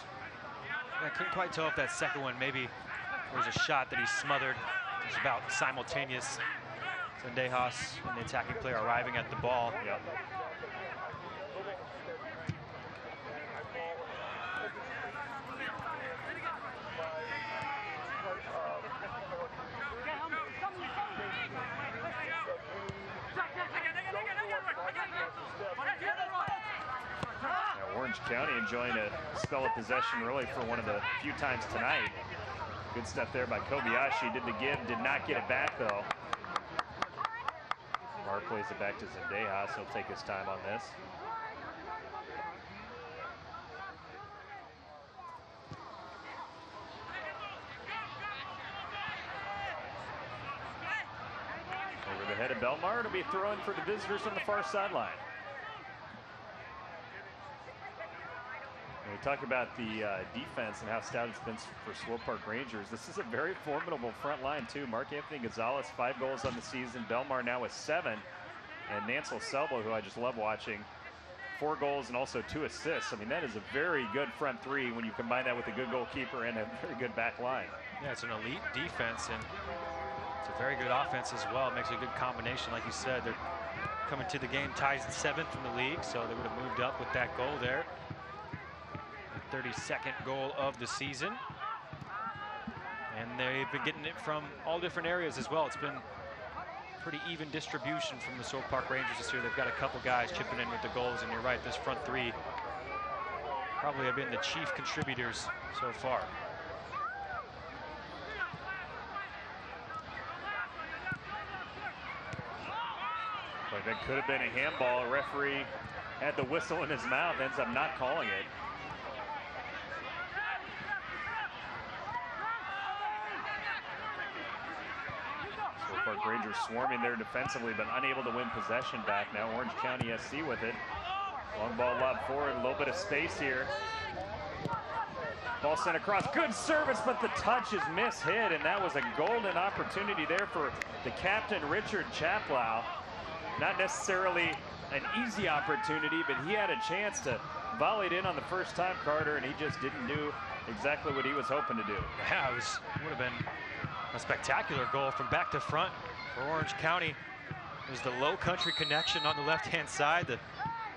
I couldn't quite tell if that second one, maybe there was a shot that he smothered. It was about simultaneous. Zendejas and the attacking player arriving at the ball. Yep. Orange County enjoying a spell of possession really for one of the few times tonight. Good stuff there by Kobayashi. Did the give, did not get it back though. Marr plays it back to Zendejas. He'll take his time on this. Over the head of Belmar. It'll be thrown for the visitors on the far sideline. We talk about the defense and how stout it's been for Swope Park Rangers. This is a very formidable front line too. Mark Anthony Gonzalez, 5 goals on the season. Belmar now with 7. And Nancel Selbo, who I just love watching, 4 goals and also 2 assists. I mean, that is a very good front three when you combine that with a good goalkeeper and a very good back line. Yeah, it's an elite defense, and it's a very good offense as well. It makes a good combination. Like you said, they're coming to the game tied 7th in the league, so they would have moved up with that goal there. 32nd goal of the season, and they've been getting it from all different areas as well. It's been pretty even distribution from the Swope Park Rangers this year. They've got a couple guys chipping in with the goals, and you're right, this front three probably have been the chief contributors so far. But that could have been a handball. A referee had the whistle in his mouth, ends up not calling it. Swope Park Rangers swarming there defensively, but unable to win possession back. Now Orange County SC with it. Long ball lob forward, a little bit of space here. Ball sent across, good service, but the touch is mishit, and that was a golden opportunity there for the captain, Richard Chaplow. Not necessarily an easy opportunity, but he had a chance to volley it in on the first time, Carter, and he just didn't do exactly what he was hoping to do. Yeah, it would have been a spectacular goal from back to front for Orange County. It was the low country connection on the left-hand side. The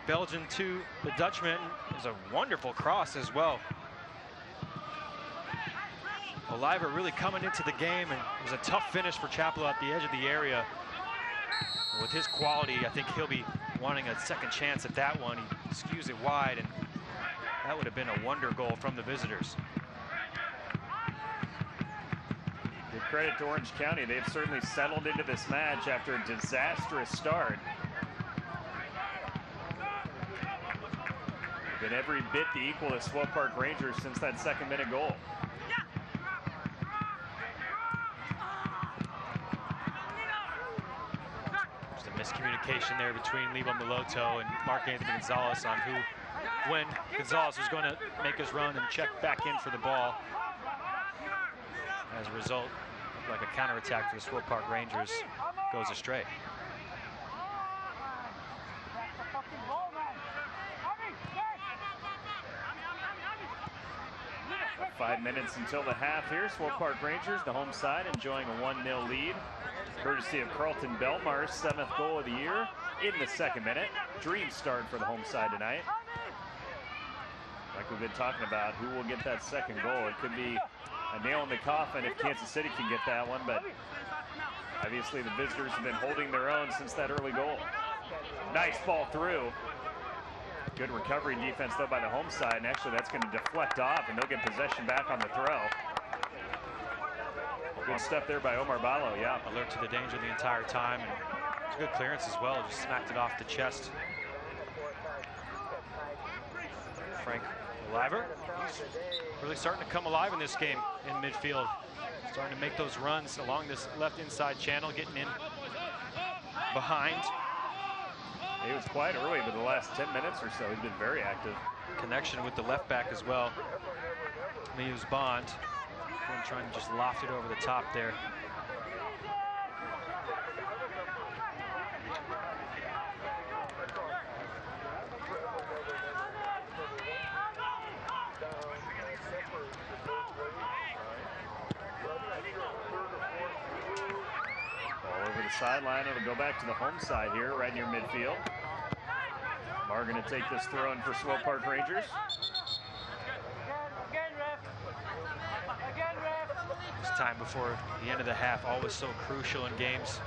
Belgian to the Dutchman. It was a wonderful cross as well. Oliver really coming into the game, and it was a tough finish for Chaplow at the edge of the area. With his quality, I think he'll be wanting a second chance at that one. He skews it wide, and that would have been a wonder goal from the visitors. Give credit to Orange County. They've certainly settled into this match after a disastrous start. Been every bit the equal of Swope Park Rangers since that second-minute goal. Just a miscommunication there between Lebo Maloto and Mark Anthony Gonzalez on when Gonzalez was going to make his run and check back in for the ball. As a result, like a counterattack for the Swope Park Rangers goes astray. 5 minutes until the half here. Swope Park Rangers, the home side, enjoying a 1-0 lead, courtesy of Carlton Belmar's 7th goal of the year in the second minute. Dream start for the home side tonight. Like we've been talking about, who will get that second goal? It could be a nail in the coffin if Kansas City can get that one, but obviously the visitors have been holding their own since that early goal. Nice ball through. Good recovery defense, though, by the home side, and actually that's going to deflect off, and they'll get possession back on the throw. Good stuff there by Omar Balo, yeah. Alert to the danger the entire time, and it's a good clearance as well. Just smacked it off the chest. Frank Oliver, he's really starting to come alive in this game in midfield. Starting to make those runs along this left inside channel, getting in behind. He was quiet early, but the last 10 minutes or so, he's been very active. Connection with the left back as well. Leaves Bond. Trying to just loft it over the top there. Sideline, it'll go back to the home side here, right near midfield. Marr going to take this throw in for Swope Park Rangers. This time before the end of the half, always so crucial in games.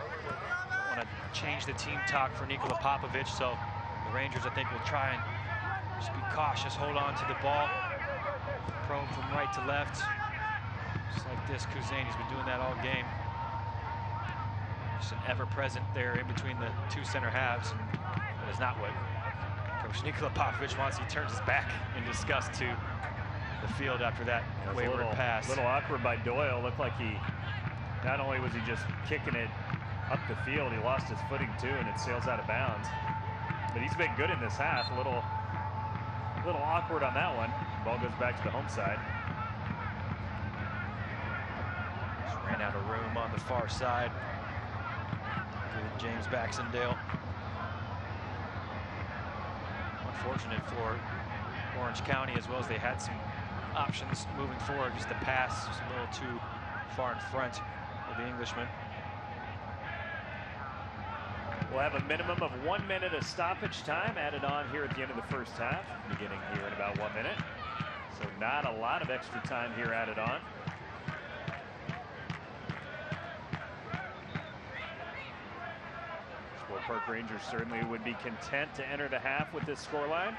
Want to change the team talk for Nikola Popovic, so the Rangers, I think, will try and just be cautious, hold on to the ball, probe from right to left. Just like this, Kuzane, he's been doing that all game. An ever-present there in between the two center halves. That is not what Coach Nikola Popovic wants. He turns his back in disgust to the field after that wayward pass. A little awkward by Doyle. Looked like he, not only was he just kicking it up the field, he lost his footing too, and it sails out of bounds. But he's been good in this half. A little awkward on that one. Ball goes back to the home side. Just ran out of room on the far side. James Baxendale. Unfortunate for Orange County, as well as they had some options moving forward. Just the pass just a little too far in front of the Englishman. We'll have a minimum of 1 minute of stoppage time added on here at the end of the first half, beginning here in about 1 minute. So not a lot of extra time here added on. Park Rangers certainly would be content to enter the half with this scoreline.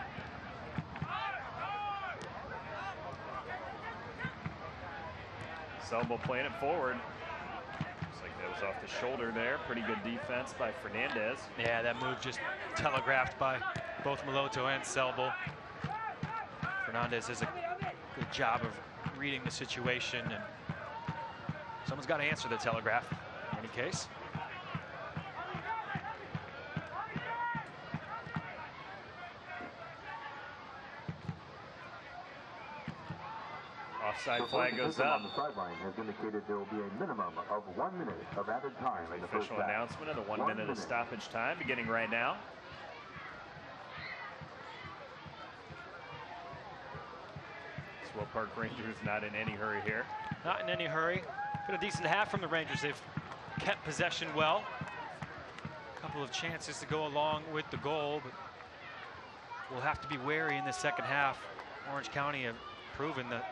Selbo playing it forward. Looks like that was off the shoulder there. Pretty good defense by Fernandez. Yeah, that move just telegraphed by both Maloto and Selbo. Fernandez does a good job of reading the situation, and someone's got to answer the telegraph in any case. Offside flag goes up. On the sideline has indicated there will be a minimum of 1 minute of added time in the first Official half. announcement of the 1 minute of stoppage time beginning right now. Swope Park Rangers not in any hurry here. Not in any hurry. Been a decent half from the Rangers. They've kept possession well. A couple of chances to go along with the goal, but we'll have to be wary in the second half. Orange County have proven that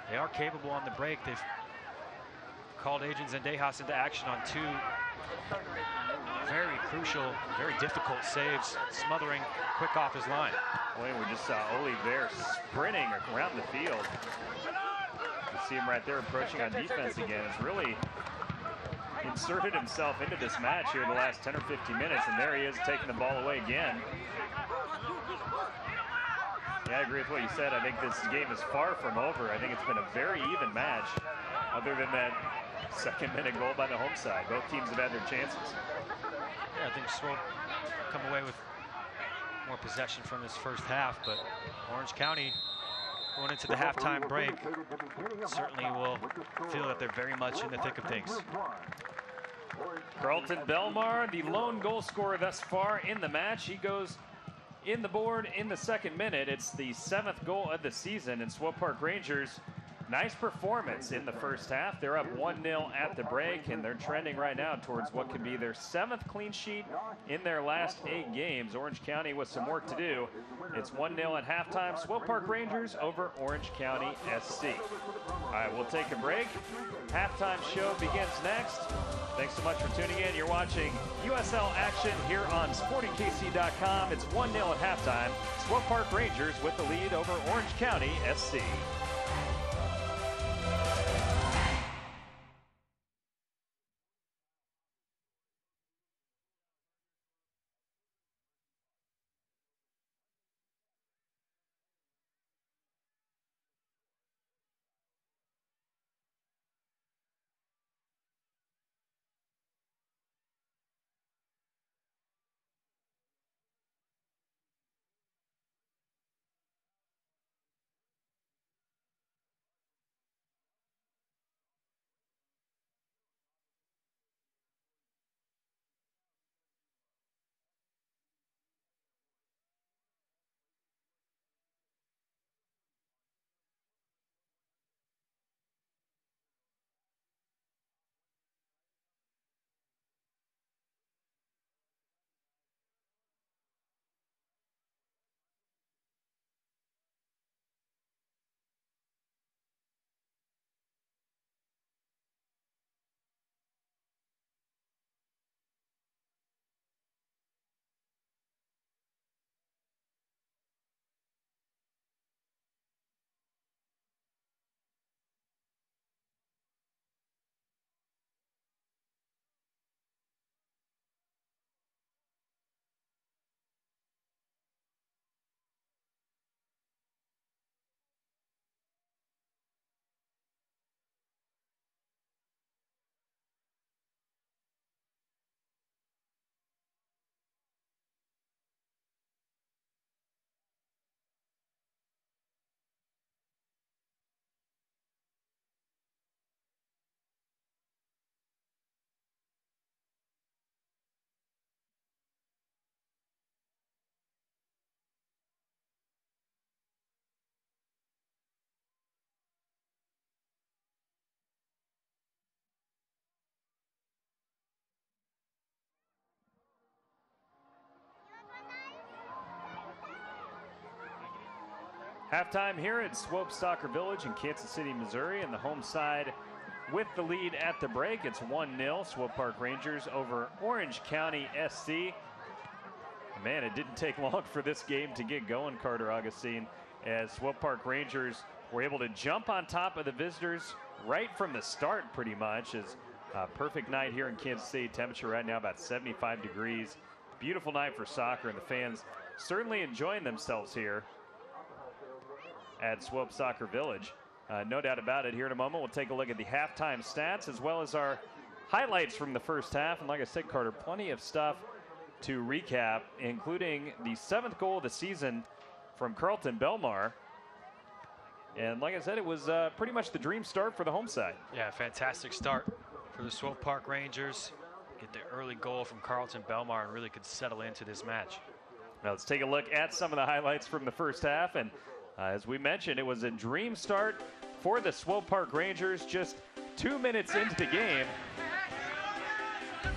they are capable on the break. They've called Adrian Zendejas into action on 2 very crucial, very difficult saves, smothering quick off his line. Boy, we just saw Oliver sprinting around the field. You see him right there approaching on defense again. He's really inserted himself into this match here the last 10 or 15 minutes, and there he is taking the ball away again. Yeah, I agree with what you said. I think this game is far from over. I think it's been a very even match, other than that second-minute goal by the home side. Both teams have had their chances. Yeah, I think Swope come away with more possession from this first half, but Orange County going into the halftime break certainly will feel that they're very much in the thick of things. Carlton Belmar, the lone goal scorer thus far in the match. He goes in the board in the second minute. It's the 7th goal of the season, and Swope Park Rangers, nice performance in the first half. They're up 1-0 at the break, and they're trending right now towards what could be their 7th clean sheet in their last 8 games. Orange County with some work to do. It's 1-0 at halftime. Swope Park Rangers over Orange County SC. All right, we'll take a break. Halftime show begins next. Thanks so much for tuning in. You're watching USL action here on SportingKC.com. It's 1-0 at halftime. Swope Park Rangers with the lead over Orange County SC. Halftime here at Swope Soccer Village in Kansas City, Missouri, and the home side with the lead at the break. It's 1-0, Swope Park Rangers over Orange County SC. Man, it didn't take long for this game to get going, Carter Augustine, as Swope Park Rangers were able to jump on top of the visitors right from the start, pretty much. It's a perfect night here in Kansas City. Temperature right now about 75 degrees. Beautiful night for soccer, and the fans certainly enjoying themselves here at Swope Soccer Village. No doubt about it. Here in a moment, we'll take a look at the halftime stats as well as our highlights from the first half. And like I said, Carter, plenty of stuff to recap, including the 7th goal of the season from Carlton Belmar. And like I said, it was pretty much the dream start for the home side. Yeah, fantastic start for the Swope Park Rangers. Get the early goal from Carlton Belmar and really could settle into this match. Now let's take a look at some of the highlights from the first half. And as we mentioned, it was a dream start for the Swope Park Rangers just 2 minutes into the game.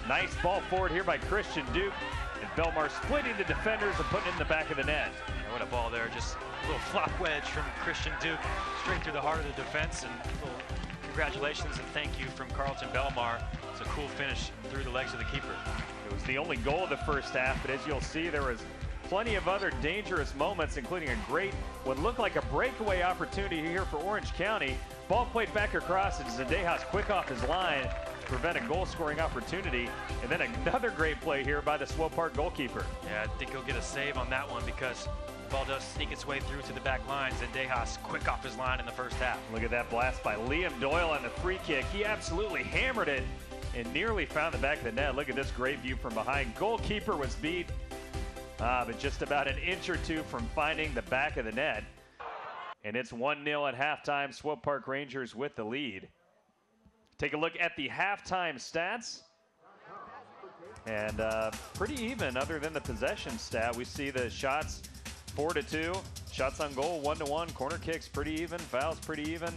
Nice ball forward here by Christian Duke. And Belmar splitting the defenders and putting it in the back of the net. Yeah, what a ball there. Just a little flop wedge from Christian Duke straight through the heart of the defense, and a little congratulations and thank you from Carlton Belmar. It's a cool finish through the legs of the keeper. It was the only goal of the first half, but as you'll see, there was plenty of other dangerous moments, including a great, what looked like a breakaway opportunity here for Orange County. Ball played back across, and Zendejas quick off his line to prevent a goal-scoring opportunity. And then another great play here by the Swope Park goalkeeper. Yeah, I think he'll get a save on that one because the ball does sneak its way through to the back line. Zendejas quick off his line in the first half. Look at that blast by Liam Doyle on the free kick. He absolutely hammered it and nearly found the back of the net. Look at this great view from behind. Goalkeeper was beat, but just about an inch or two from finding the back of the net. And it's 1-0 at halftime. Swope Park Rangers with the lead. Take a look at the halftime stats. And pretty even other than the possession stat. We see the shots 4-2, shots on goal 1-1, corner kicks pretty even, fouls pretty even.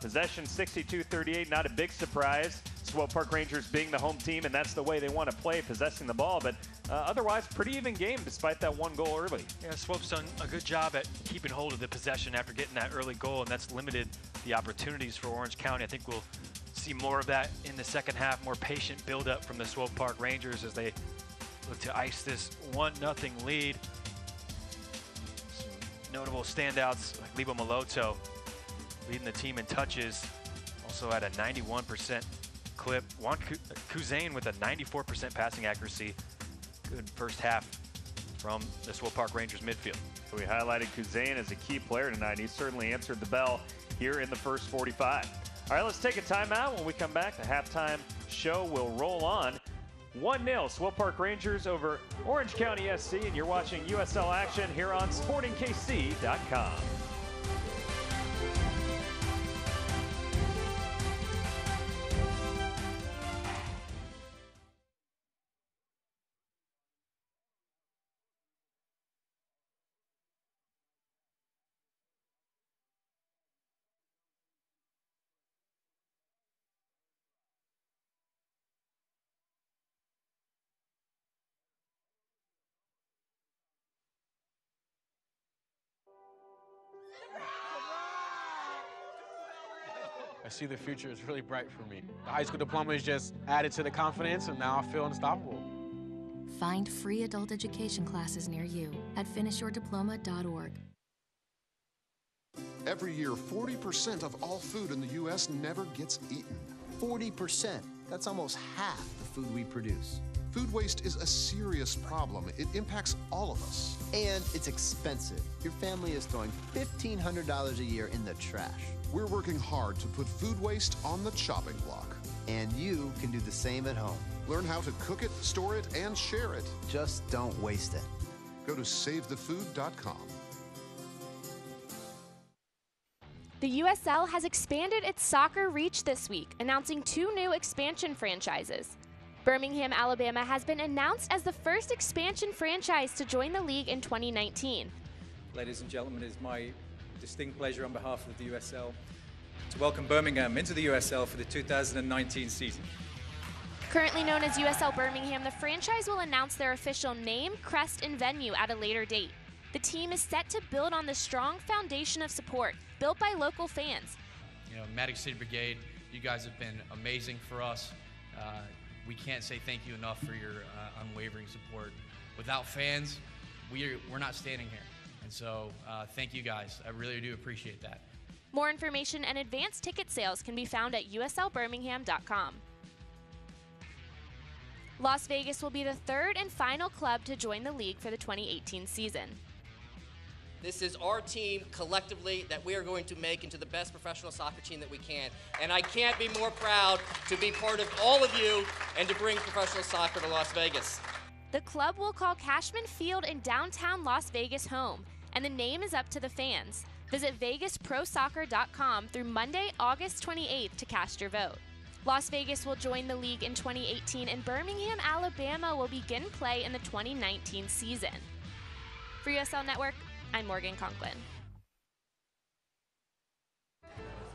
Possession 62-38, not a big surprise. Swope Park Rangers being the home team, and that's the way they want to play, possessing the ball. But otherwise, pretty even game despite that one goal early. Yeah, Swope's done a good job at keeping hold of the possession after getting that early goal, and that's limited the opportunities for Orange County. I think we'll see more of that in the second half, more patient build-up from the Swope Park Rangers as they look to ice this 1-0 lead. Some notable standouts like Lebo Maloto leading the team in touches, also at a 91% clip. Juan Kuzain with a 94% passing accuracy. Good first half from the Swope Park Rangers midfield. So we highlighted Kuzain as a key player tonight. He certainly answered the bell here in the first 45. All right, let's take a timeout. When we come back, the halftime show will roll on. 1-0 Swope Park Rangers over Orange County SC, and you're watching USL action here on SportingKC.com. I see the future is really bright for me. The high school diploma is just added to the confidence, and now I feel unstoppable. Find free adult education classes near you at finishyourdiploma.org. Every year, 40% of all food in the U.S. never gets eaten. 40%. That's almost half the food we produce. Food waste is a serious problem. It impacts all of us. And it's expensive. Your family is throwing $1,500 a year in the trash. We're working hard to put food waste on the chopping block. And you can do the same at home. Learn how to cook it, store it, and share it. Just don't waste it. Go to savethefood.com. The USL has expanded its soccer reach this week, announcing 2 new expansion franchises. Birmingham, Alabama has been announced as the first expansion franchise to join the league in 2019. Ladies and gentlemen, it is my distinct pleasure on behalf of the USL to welcome Birmingham into the USL for the 2019 season. Currently known as USL Birmingham, the franchise will announce their official name, crest, and venue at a later date. The team is set to build on the strong foundation of support built by local fans. You know, Matic City Brigade, you guys have been amazing for us. We can't say thank you enough for your unwavering support. Without fans, we're not standing here. And so thank you guys. I really do appreciate that. More information and advanced ticket sales can be found at uslbirmingham.com. Las Vegas will be the third and final club to join the league for the 2018 season. This is our team collectively that we are going to make into the best professional soccer team that we can. And I can't be more proud to be part of all of you and to bring professional soccer to Las Vegas. The club will call Cashman Field in downtown Las Vegas home, and the name is up to the fans. Visit VegasProSoccer.com through Monday, August 28th to cast your vote. Las Vegas will join the league in 2018, and Birmingham, Alabama will begin play in the 2019 season. For USL Network, I'm Morgan Conklin.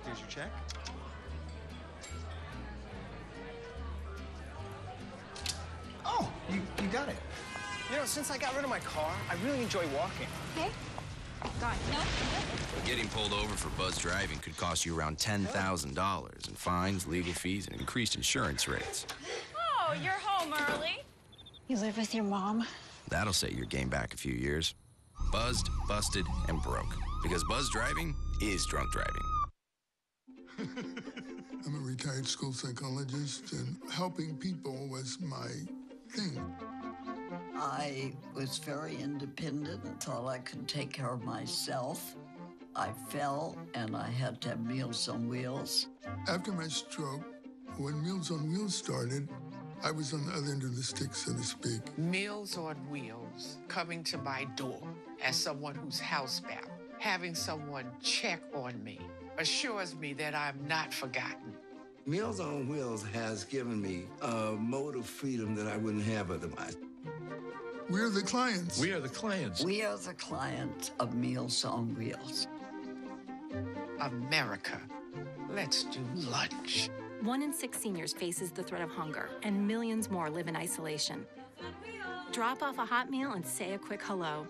Here's your check. Oh, you got it. You know, since I got rid of my car, I really enjoy walking. Okay. Getting pulled over for buzz driving could cost you around $10,000 in fines, legal fees, and increased insurance rates. Oh, you're home early. You live with your mom? That'll set your game back a few years. Buzzed, busted, and broke. Because buzz driving is drunk driving. I'm a retired school psychologist, and helping people was my thing. I was very independent and thought I could take care of myself. I fell, and I had to have Meals on Wheels. After my stroke, when Meals on Wheels started, I was on the other end of the stick, so to speak. Meals on Wheels, coming to my door as someone who's housebound, having someone check on me, assures me that I'm not forgotten. Meals on Wheels has given me a mode of freedom that I wouldn't have otherwise. We're the clients. We are the clients. We are the clients of Meals on Wheels. America, let's do lunch. 1 in 6 seniors faces the threat of hunger, and millions more live in isolation. Drop off a hot meal and say a quick hello.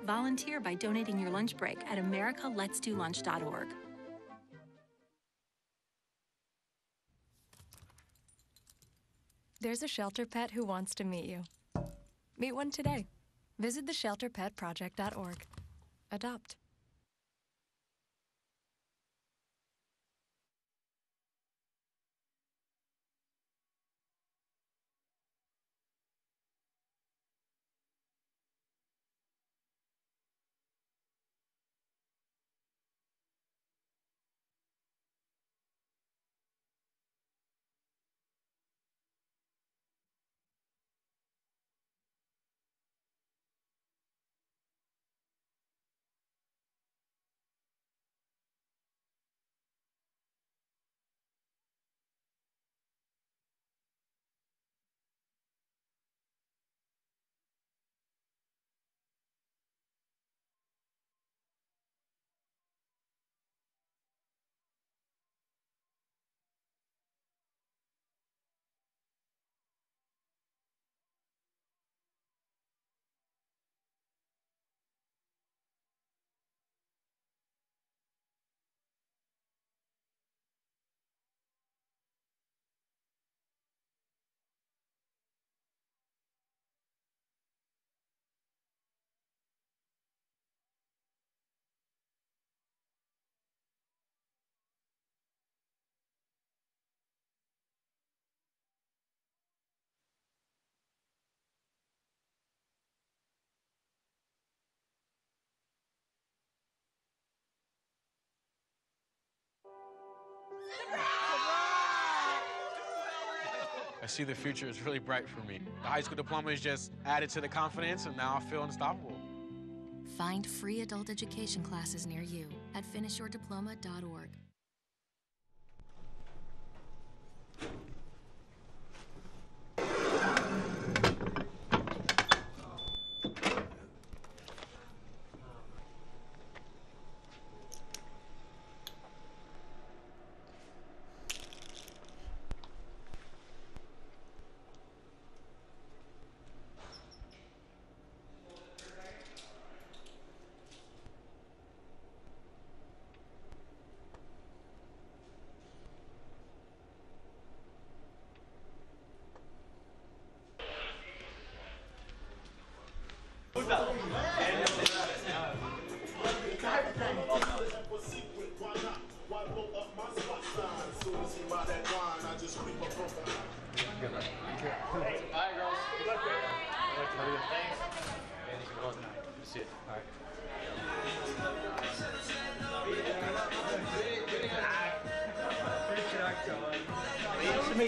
Volunteer by donating your lunch break at americaletsdolunch.org. There's a shelter pet who wants to meet you. Meet one today. Visit theshelterpetproject.org. Adopt. I see the future is really bright for me. The high school diploma is just added to the confidence, and now I feel unstoppable. Find free adult education classes near you at finishyourdiploma.org.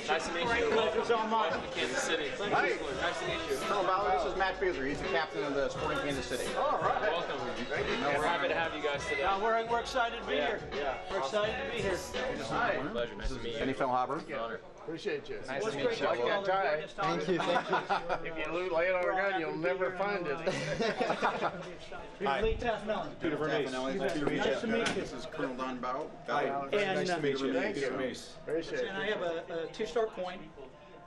Nice to meet you. Pleasure's all mine. Kansas City. Hi. Nice to meet you. Colonel Ballard, this is Matt Beasley. He's the captain of the Sporting Kansas City. All right. Welcome. Thank you. We're happy to have you guys today. We're excited to be here. Yeah. We're excited to be here. Hi. Pleasure. Nice to meet you. Kenny Philhopper. Honor. Appreciate you. Nice to meet you. I like that tie. Thank you. If you lay it on your gun, you'll never find it. Hi. Lee Taffnelli. Peter Vermees. Nice to meet you. This is Colonel Don Bow. And, nice to meet you. Thank you. Appreciate it. And I have a two-star coin.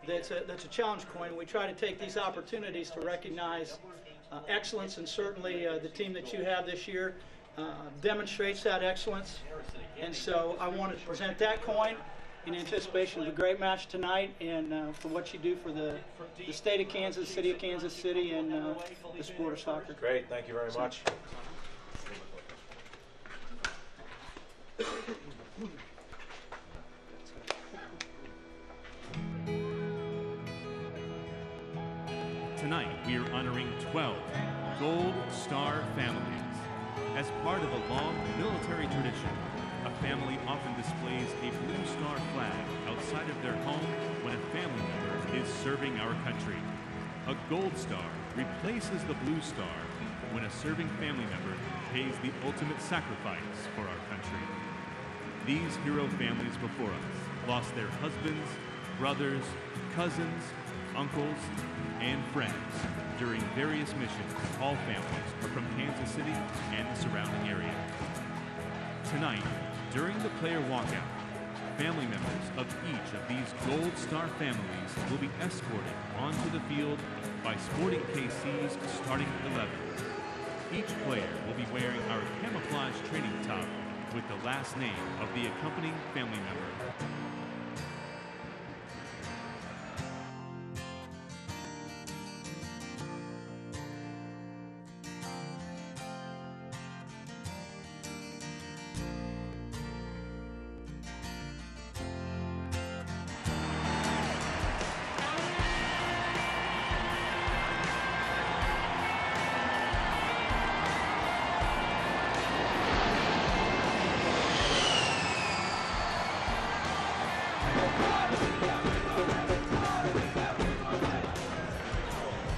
That's a challenge coin. We try to take these opportunities to recognize excellence, and certainly the team that you have this year demonstrates that excellence. And so I wanted to present that coin in anticipation of a great match tonight, and for what you do for the state of Kansas, city of Kansas City, and the sport of soccer. Great, thank you very much. Tonight, we are honoring 12 Gold Star families. As part of a long military tradition, a family often displays a Blue Star flag outside of their home when a family member is serving our country. A Gold Star replaces the Blue Star when a serving family member pays the ultimate sacrifice for our country. These hero families before us lost their husbands, brothers, cousins, uncles, and friends during various missions. All families are from Kansas City and the surrounding area. Tonight, during the player walkout, family members of each of these Gold Star families will be escorted onto the field by Sporting KC's starting 11. Each player will be wearing our camouflage training top with the last name of the accompanying family member.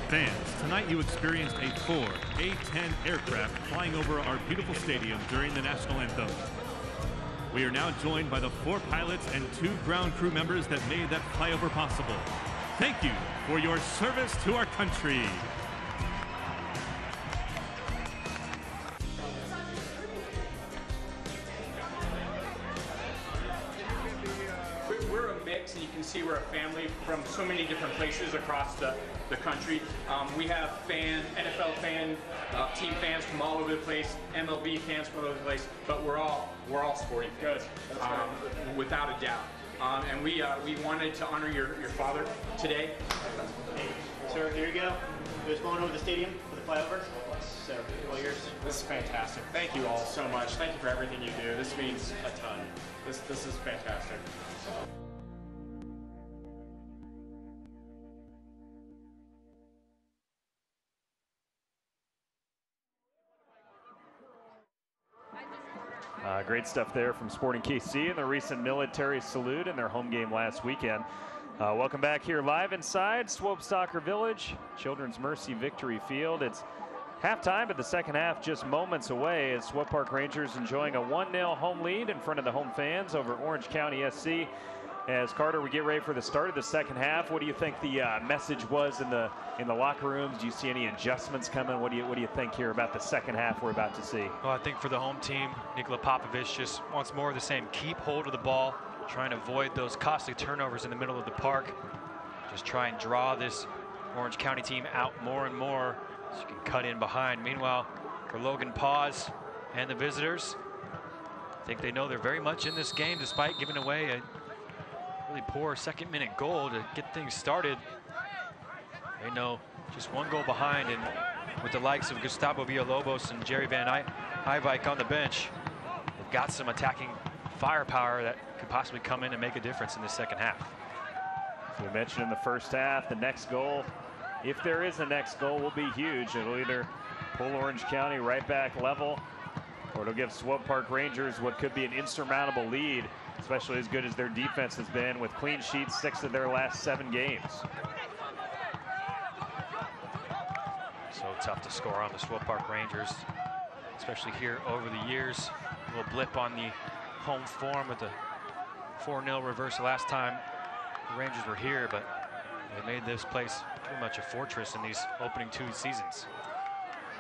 Fans, tonight you experienced a 4 A-10 aircraft flying over our beautiful stadium during the national anthem. We are now joined by the 4 pilots and 2 ground crew members that made that flyover possible. Thank you for your service to our country. We're a mix, and you can see we're a family from so many different places across the country. We have NFL fan, team fans from all over the place, MLB fans from all over the place, but we're all sporting fans, without a doubt. And we wanted to honor your father today. Sir, here you go. Just going over the stadium for the flyover. So, all yours. This is fantastic. Thank you all so much. Thank you for everything you do. This means a ton. This is fantastic. Great stuff there from Sporting KC and the recent military salute in their home game last weekend. Welcome back here live inside Swope Soccer Village, Children's Mercy Victory Field. It's halftime, but the second half just moments away as Swope Park Rangers enjoying a 1-0 home lead in front of the home fans over Orange County SC. As Carter, we get ready for the start of the second half. What do you think the message was in the locker rooms? Do you see any adjustments coming? What do you think here about the second half we're about to see? Well, I think for the home team, Nikola Popovich just wants more of the same. Keep hold of the ball, trying to avoid those costly turnovers in the middle of the park. Just try and draw this Orange County team out more and more so you can cut in behind. Meanwhile, for Logan Paws and the visitors, I think they know they're very much in this game despite giving away a really poor second-minute goal to get things started. They know just one goal behind, and with the likes of Gustavo Villalobos and Jerry Van Eyvijk on the bench, they've got some attacking firepower that could possibly come in and make a difference in the second half. We mentioned in the first half, the next goal, if there is a next goal, will be huge. It'll either pull Orange County right back level, or it'll give Swope Park Rangers what could be an insurmountable lead, especially as good as their defense has been with clean sheets 6 of their last 7 games. So tough to score on the Swope Park Rangers, especially here over the years. A little blip on the home form with the 4-0 reverse last time the Rangers were here, but they made this place pretty much a fortress in these opening 2 seasons.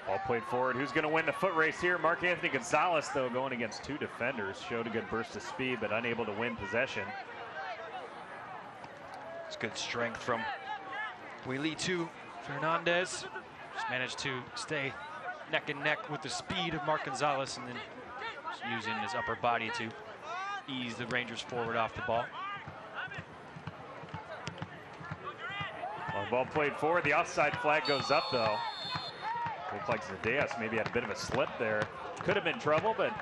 Ball played forward. Who's going to win the foot race here? Mark Anthony Gonzalez, though, going against 2 defenders. Showed a good burst of speed, but unable to win possession. It's good strength from Willy to Fernandez. Just managed to stay neck and neck with the speed of Mark Gonzalez, and then just using his upper body to ease the Rangers forward off the ball. Long ball played forward. The offside flag goes up, though. Looks like Zadeas maybe had a bit of a slip there. Could have been trouble, but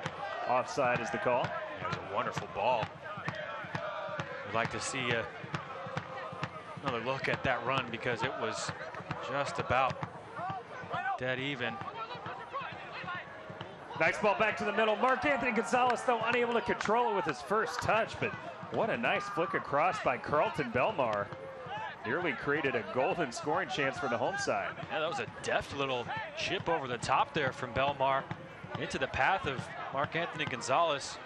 offside is the call. It was a wonderful ball. I'd like to see another look at that run because it was just about dead even. Nice ball back to the middle. Mark Anthony Gonzalez, though, unable to control it with his first touch, but what a nice flick across by Carlton Belmar. Nearly created a golden scoring chance for the home side. Yeah, that was a deft little chip over the top there from Belmar into the path of Mark Anthony Gonzalez.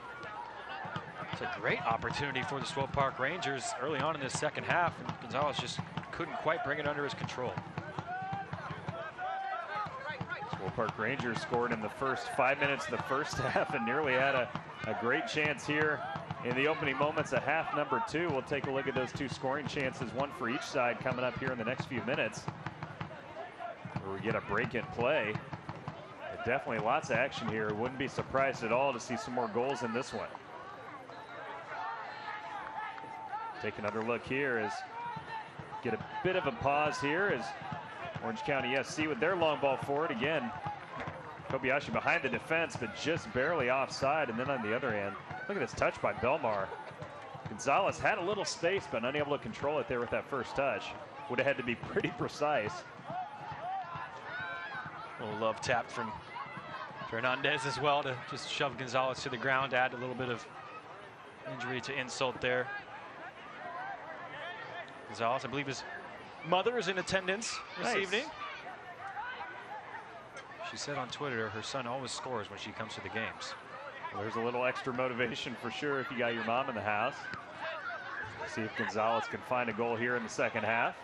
It's a great opportunity for the Swope Park Rangers early on in this second half, and Gonzalez just couldn't quite bring it under his control. Swope Park Rangers scored in the first 5 minutes of the first half and nearly had a great chance here in the opening moments of half number 2. We'll take a look at those two scoring chances, one for each side, coming up here in the next few minutes, where we get a break in play. But definitely lots of action here. Wouldn't be surprised at all to see some more goals in this one. Take another look here as get a bit of a pause here as Orange County SC with their long ball forward again. Kobayashi behind the defense, but just barely offside. And then on the other end, look at this touch by Belmar. Gonzalez had a little space, but unable to control it there with that first touch. Would have had to be pretty precise. A little love tap from Fernandez as well to just shove Gonzalez to the ground, add a little bit of injury to insult there. Gonzalez, I believe his mother is in attendance this evening. She said on Twitter her son always scores when she comes to the games. Well, there's a little extra motivation for sure if you got your mom in the house. See if Gonzalez can find a goal here in the second half.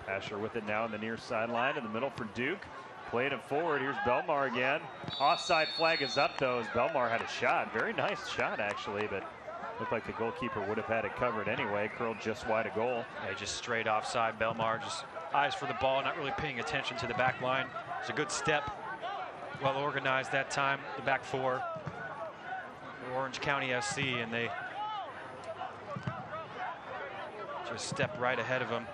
Asher with it now on the near sideline in the middle for Duke. Playing it forward. Here's Belmar again. Offside flag is up, though, as Belmar had a shot. Very nice shot, actually, but looked like the goalkeeper would have had it covered anyway. Curled just wide of goal. Yeah, just straight offside. Belmar just eyes for the ball, not really paying attention to the back line. It's a good step. Well organized that time, the back four for Orange County SC, and they just step right ahead of him.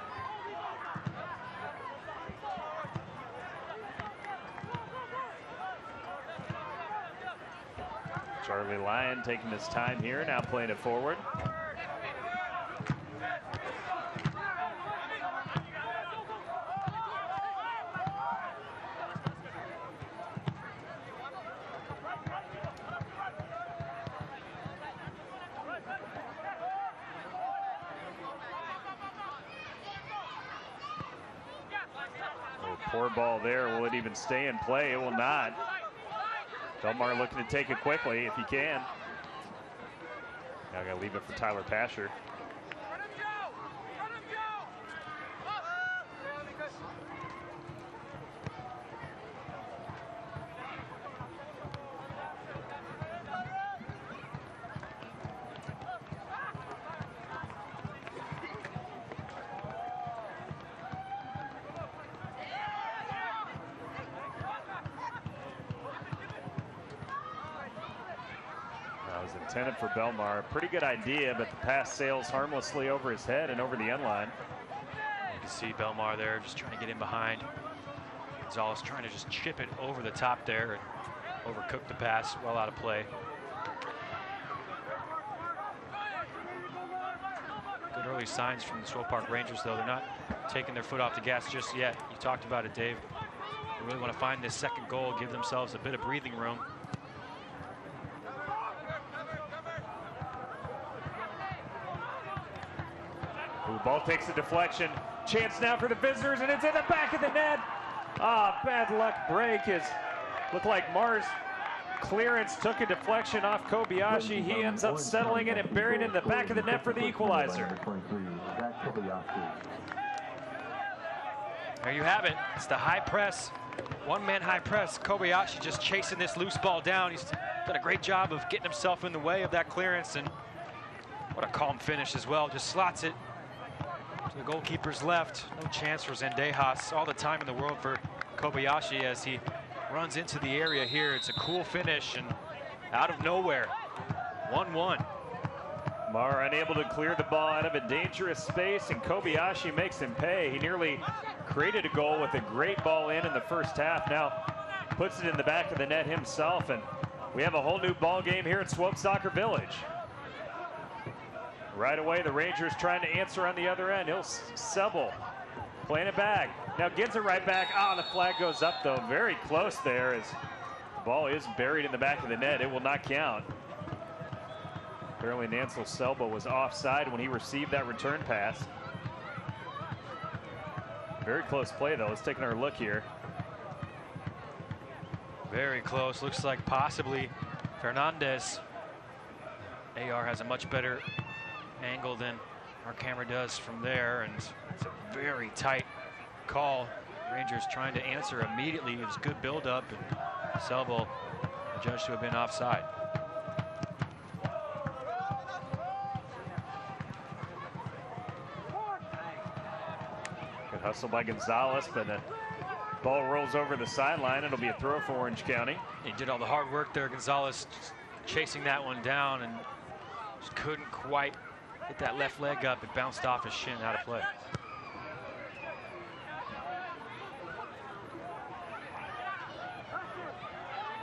Charlie Lyon taking his time here, now playing it forward. Poor ball there. Will it even stay in play? It will not. Belmar looking to take it quickly if he can. Now got to leave it for Tyler Pasher. Intended for Belmar. Pretty good idea, but the pass sails harmlessly over his head and over the end line. You can see Belmar there just trying to get in behind. Gonzalez trying to just chip it over the top there and overcook the pass. Well out of play. Good early signs from the Swope Park Rangers, though. They're not taking their foot off the gas just yet. You talked about it, Dave. They really want to find this second goal, give themselves a bit of breathing room. Ball takes a deflection. Chance now for the visitors, and it's in the back of the net. Bad luck break. Looked like Mars' clearance took a deflection off Kobayashi. He ends up settling it and burying it in the back of the net for the equalizer. There you have it. It's the high press. One-man high press. Kobayashi just chasing this loose ball down. He's done a great job of getting himself in the way of that clearance, and what a calm finish as well. Just slots it The goalkeeper's left. No chance for Zendejas. All the time in the world for Kobayashi as he runs into the area here. It's a cool finish and out of nowhere, 1-1. Mar unable to clear the ball out of a dangerous space, and Kobayashi makes him pay. He nearly created a goal with a great ball in the first half. Now puts it in the back of the net himself, and we have a whole new ball game here at Swope Soccer Village. Right away, the Rangers trying to answer on the other end. Sebel playing it back. Now gets it right back. The flag goes up, though. Very close there as the ball is buried in the back of the net. It will not count. Apparently, Nancel Selba was offside when he received that return pass. Very close play, though. Let's take another look here. Very close. Looks like possibly Fernandez. AR has a much better angle than our camera does from there, and it's a very tight call. Rangers trying to answer immediately. It was good build-up, and Selbel judged to have been offside. Good hustle by Gonzalez, but the ball rolls over the sideline. It'll be a throw for Orange County. He did all the hard work there. Gonzalez chasing that one down and just couldn't quite hit that left leg up. It bounced off his shin, out of play.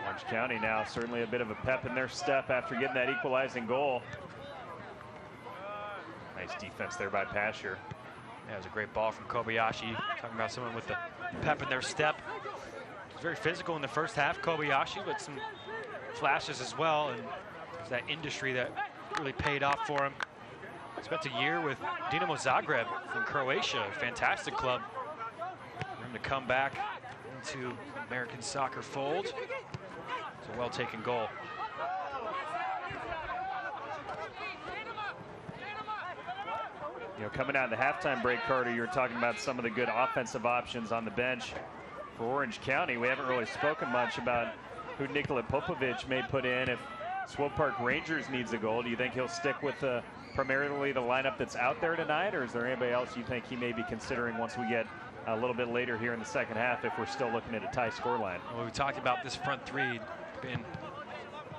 Orange County now certainly a bit of a pep in their step after getting that equalizing goal. Nice defense there by Pasher. Yeah, it was a great ball from Kobayashi. Talking about someone with the pep in their step. He was very physical in the first half, Kobayashi, with some flashes as well. And there's that industry that really paid off for him. Spent a year with Dinamo Zagreb in Croatia, a fantastic club. For him to come back into American soccer fold. It's a well-taken goal. You know, coming out of the halftime break, Carter, you were talking about some of the good offensive options on the bench for Orange County. We haven't really spoken much about who Nikola Popovic may put in if Swope Park Rangers needs a goal. Do you think he'll stick with primarily the lineup that's out there tonight, or is there anybody else you think he may be considering once we get a little bit later here in the second half if we're still looking at a tie scoreline? Well, we talked about this front three being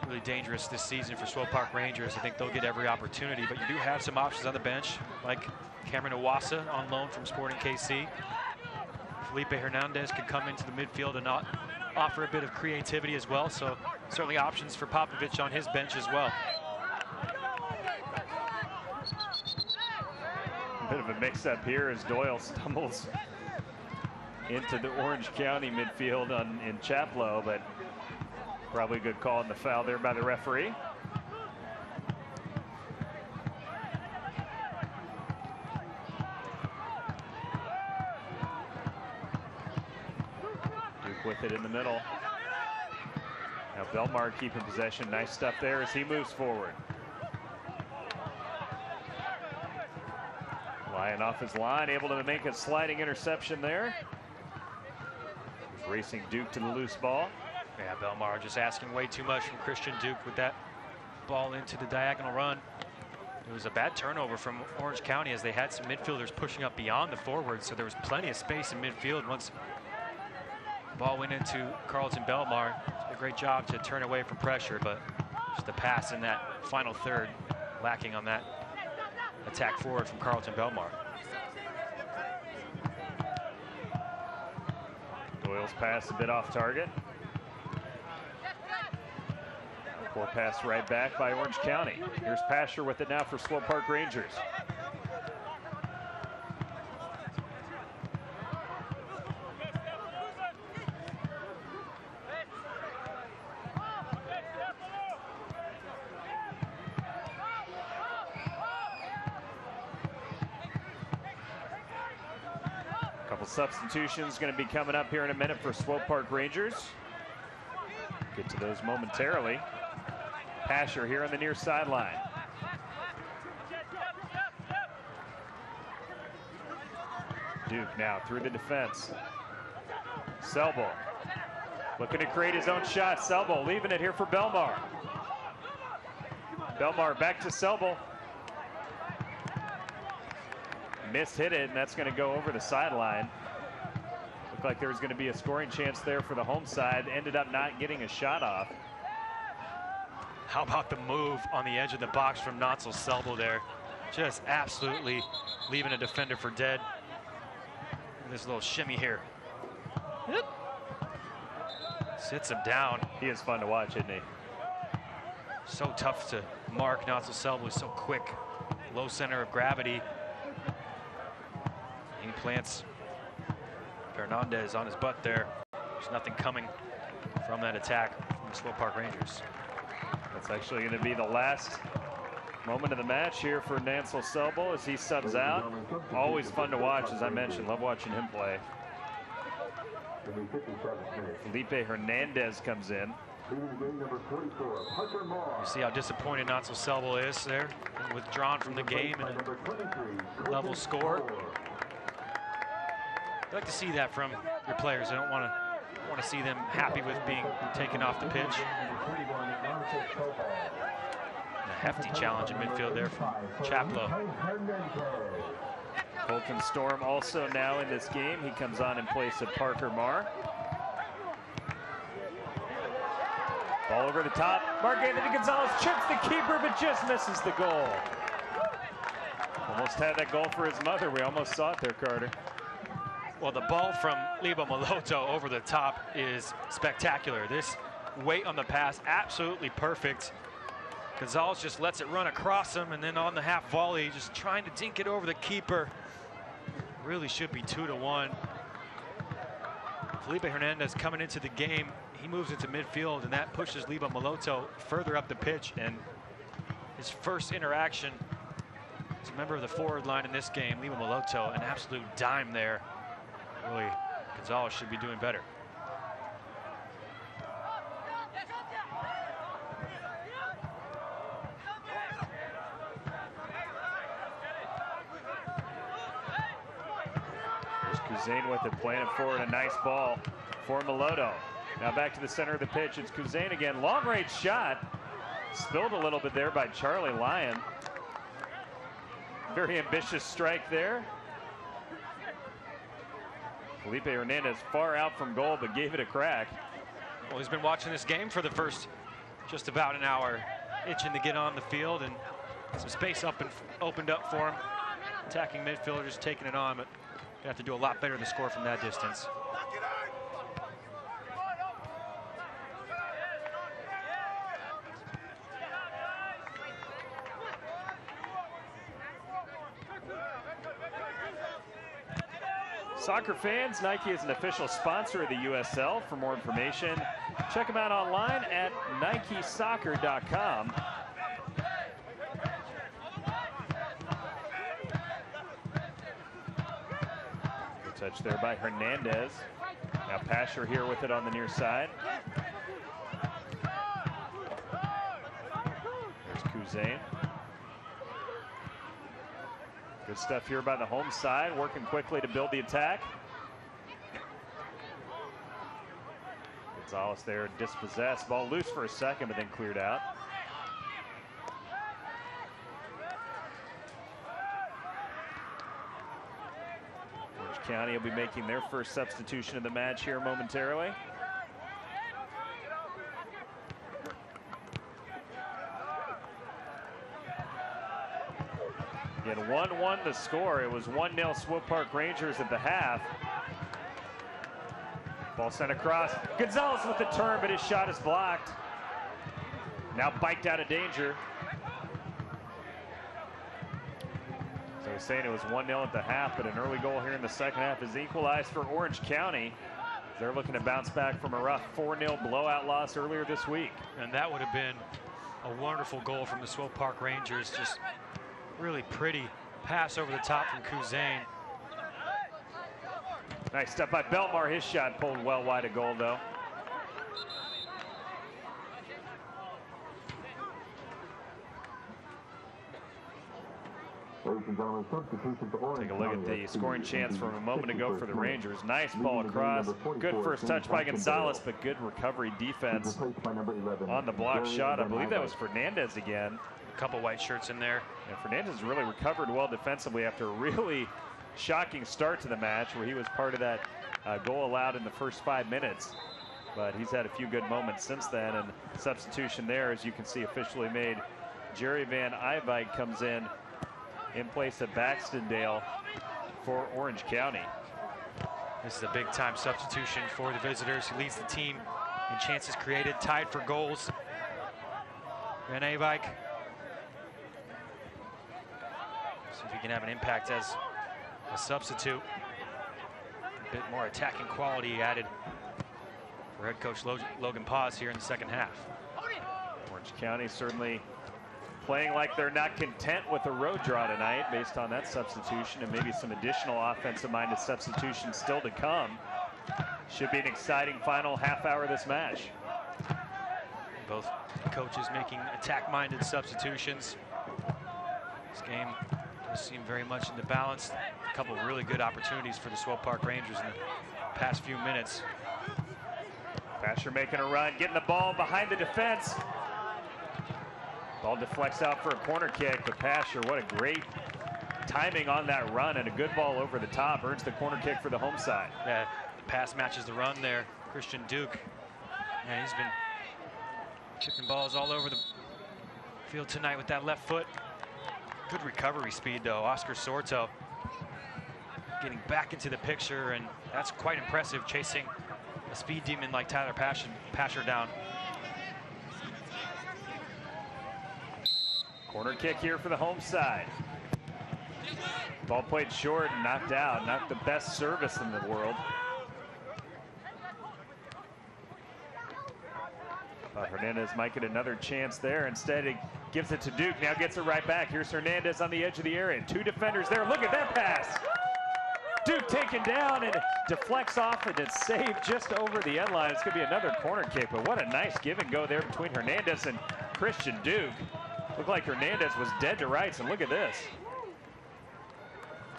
really dangerous this season for Swope Park Rangers. I think they'll get every opportunity, but you do have some options on the bench, like Cameron Iwasa on loan from Sporting KC. Felipe Hernandez could come into the midfield and not offer a bit of creativity as well, so certainly options for Popovic on his bench as well. A bit of a mix-up here as Doyle stumbles into the Orange County midfield in Chaplow, but probably a good call on the foul there by the referee. Duke with it in the middle. Now Belmar keeping possession. Nice stuff there as he moves forward. Lying off his line, able to make a sliding interception there. He's racing Duke to the loose ball. Yeah, Belmar just asking way too much from Christian Duke with that ball into the diagonal run. It was a bad turnover from Orange County as they had some midfielders pushing up beyond the forwards, so there was plenty of space in midfield once the ball went into Carlton Belmar. Did a great job to turn away from pressure, but just the pass in that final third lacking on that attack forward from Carlton Belmar. Doyle's pass a bit off target. Poor pass right back by Orange County. Here's Pasher with it now for Swope Park Rangers. Couple substitutions going to be coming up here in a minute for Swope Park Rangers. Get to those momentarily. Pasher here on the near sideline. Duke now through the defense. Selbel looking to create his own shot. Selbel leaving it here for Belmar. Belmar back to Selbel. Mishit it, and that's going to go over the sideline. Looked like there was going to be a scoring chance there for the home side. Ended up not getting a shot off. How about the move on the edge of the box from Natzel Selbel there? Just absolutely leaving a defender for dead. And this little shimmy here. Sits him down. He is fun to watch, isn't he? So tough to mark. Natzel Selbel is so quick. Low center of gravity. He plants Fernandez on his butt there. There's nothing coming from that attack from the Swope Park Rangers. That's actually going to be the last moment of the match here for Natzel Selbel as he subs out. Always fun to watch, as I mentioned. Love watching him play. Felipe Hernandez comes in. You see how disappointed Natzel Selbel is there, and withdrawn from the game in a level score. You like to see that from your players. I don't want to see them happy with being taken off the pitch. And a hefty challenge in midfield there from Chaplow. Colton Storm also now in this game. He comes on in place of Parker Marr. Ball over the top. Mark Anthony Gonzalez chips the keeper, but just misses the goal. Almost had that goal for his mother. We almost saw it there, Carter. Well, the ball from Liba Maloto over the top is spectacular. This weight on the pass, absolutely perfect. Gonzalez just lets it run across him, and then on the half volley, just trying to dink it over the keeper. Really should be 2-1. Felipe Hernandez coming into the game. He moves into midfield, and that pushes Liba Maloto further up the pitch. And his first interaction as a member of the forward line in this game, Liba Maloto, an absolute dime there. Really, Gonzalez should be doing better. Kuzane with it, playing it forward, a nice ball for Maloto. Now back to the center of the pitch, it's Kuzane again. Long range shot, spilled a little bit there by Charlie Lyon. Very ambitious strike there. Felipe Hernandez far out from goal, but gave it a crack. Well, he's been watching this game for the first just about an hour, itching to get on the field, and some space opened up for him. Attacking midfielders taking it on, but gonna have to do a lot better to score from that distance. Soccer fans, Nike is an official sponsor of the USL. For more information, check them out online at nikesoccer.com. Good touch there by Hernandez. Now Pasher here with it on the near side. There's Kuzane. Good stuff here by the home side, working quickly to build the attack. Gonzalez there, dispossessed. Ball loose for a second, but then cleared out. Orange County will be making their first substitution of the match here momentarily. Again, 1-1 the score. It was 1-0 Swope Park Rangers at the half. Ball sent across. Gonzalez with the turn, but his shot is blocked. Now biked out of danger. So I was saying it was 1-0 at the half, but an early goal here in the second half is equalized for Orange County. They're looking to bounce back from a rough 4-0 blowout loss earlier this week. And that would have been a wonderful goal from the Swope Park Rangers. Just really pretty pass over the top from Kuzane. Nice step by Belmar. His shot pulled well wide of goal, though. Take a look at the scoring chance from a moment ago for the Rangers. Nice ball across. Good first touch by Gonzalez, but good recovery defense on the block shot. I believe that was Fernandez again. A couple white shirts in there. Yeah, Fernandez really recovered well defensively after a really shocking start to the match where he was part of that goal allowed in the first 5 minutes. But he's had a few good moments since then, and substitution there, as you can see, officially made. Jerry Van Eyvike comes in place of Baxtendale for Orange County. This is a big-time substitution for the visitors. He leads the team in chances created, tied for goals. Van Eyvike. See if he can have an impact as a substitute. A bit more attacking quality added for head coach Logan Paz here in the second half. Orange County certainly playing like they're not content with the road draw tonight based on that substitution, and maybe some additional offensive-minded substitutions still to come. Should be an exciting final half hour of this match. Both coaches making attack-minded substitutions. This game does seem very much in the balance. A couple of really good opportunities for the Swope Park Rangers in the past few minutes. Pasher making a run, getting the ball behind the defense. Ball deflects out for a corner kick, but Pasher, what a great timing on that run, and a good ball over the top. Earns the corner kick for the home side. Yeah, the pass matches the run there. Christian Duke, and he's been chipping balls all over the field tonight with that left foot. Good recovery speed, though. Oscar Sorto getting back into the picture, and that's quite impressive, chasing a speed demon like Tyler Pasher down. Corner kick here for the home side. Ball played short and knocked out. Not the best service in the world. But Hernandez might get another chance there. Instead, he gives it to Duke. Now gets it right back. Here's Hernandez on the edge of the area. Two defenders there. Look at that pass. Duke taken down and deflects off, and it's saved just over the end line. It's going to be another corner kick, but what a nice give and go there between Hernandez and Christian Duke. Looked like Hernandez was dead to rights, and look at this.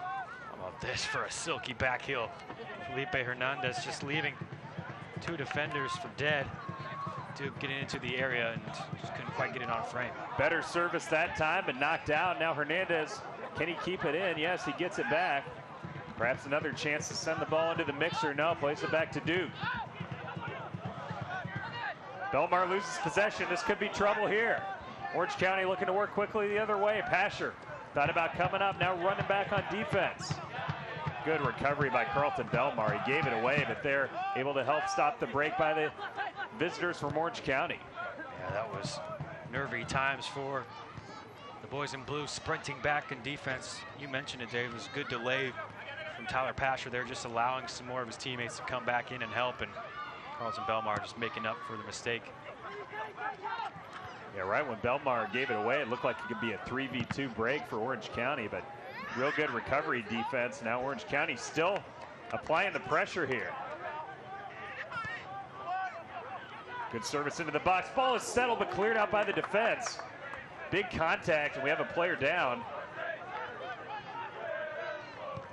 How about this for a silky back heel? Felipe Hernandez just leaving two defenders for dead. Duke getting into the area and just couldn't quite get it on frame. Better service that time, but knocked out. Now Hernandez, can he keep it in? Yes, he gets it back. Perhaps another chance to send the ball into the mixer. No, plays it back to Duke. Belmar loses possession. This could be trouble here. Orange County looking to work quickly the other way. Pasher thought about coming up, now running back on defense. Good recovery by Carlton Belmar. He gave it away, but they're able to help stop the break by the visitors from Orange County. Yeah, that was nervy times for the boys in blue, sprinting back in defense. You mentioned it, Dave. It was a good delay from Tyler Pasher there, just allowing some more of his teammates to come back in and help, and Carlton Belmar just making up for the mistake. Yeah, right when Belmar gave it away, it looked like it could be a 3v2 break for Orange County, but real good recovery defense. Now Orange County still applying the pressure here. Good service into the box. Ball is settled but cleared out by the defense. Big contact, and we have a player down.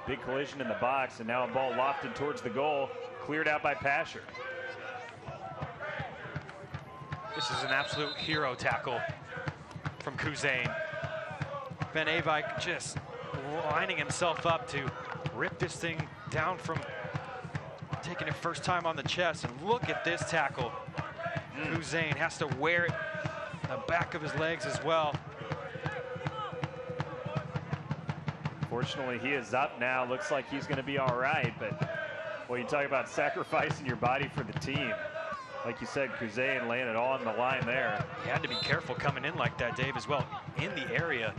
Big collision in the box, and now a ball lofted towards the goal, cleared out by Pasher. This is an absolute hero tackle from Kuzain. Van Eyvike just lining himself up to rip this thing down from taking it first time on the chest. And look at this tackle. Kuzain has to wear it the back of his legs as well. Fortunately, he is up now. Looks like he's going to be all right. But, well, you talk about sacrificing your body for the team. Like you said, Kuzain laying it all on the line there. He had to be careful coming in like that, Dave, as well. In the area.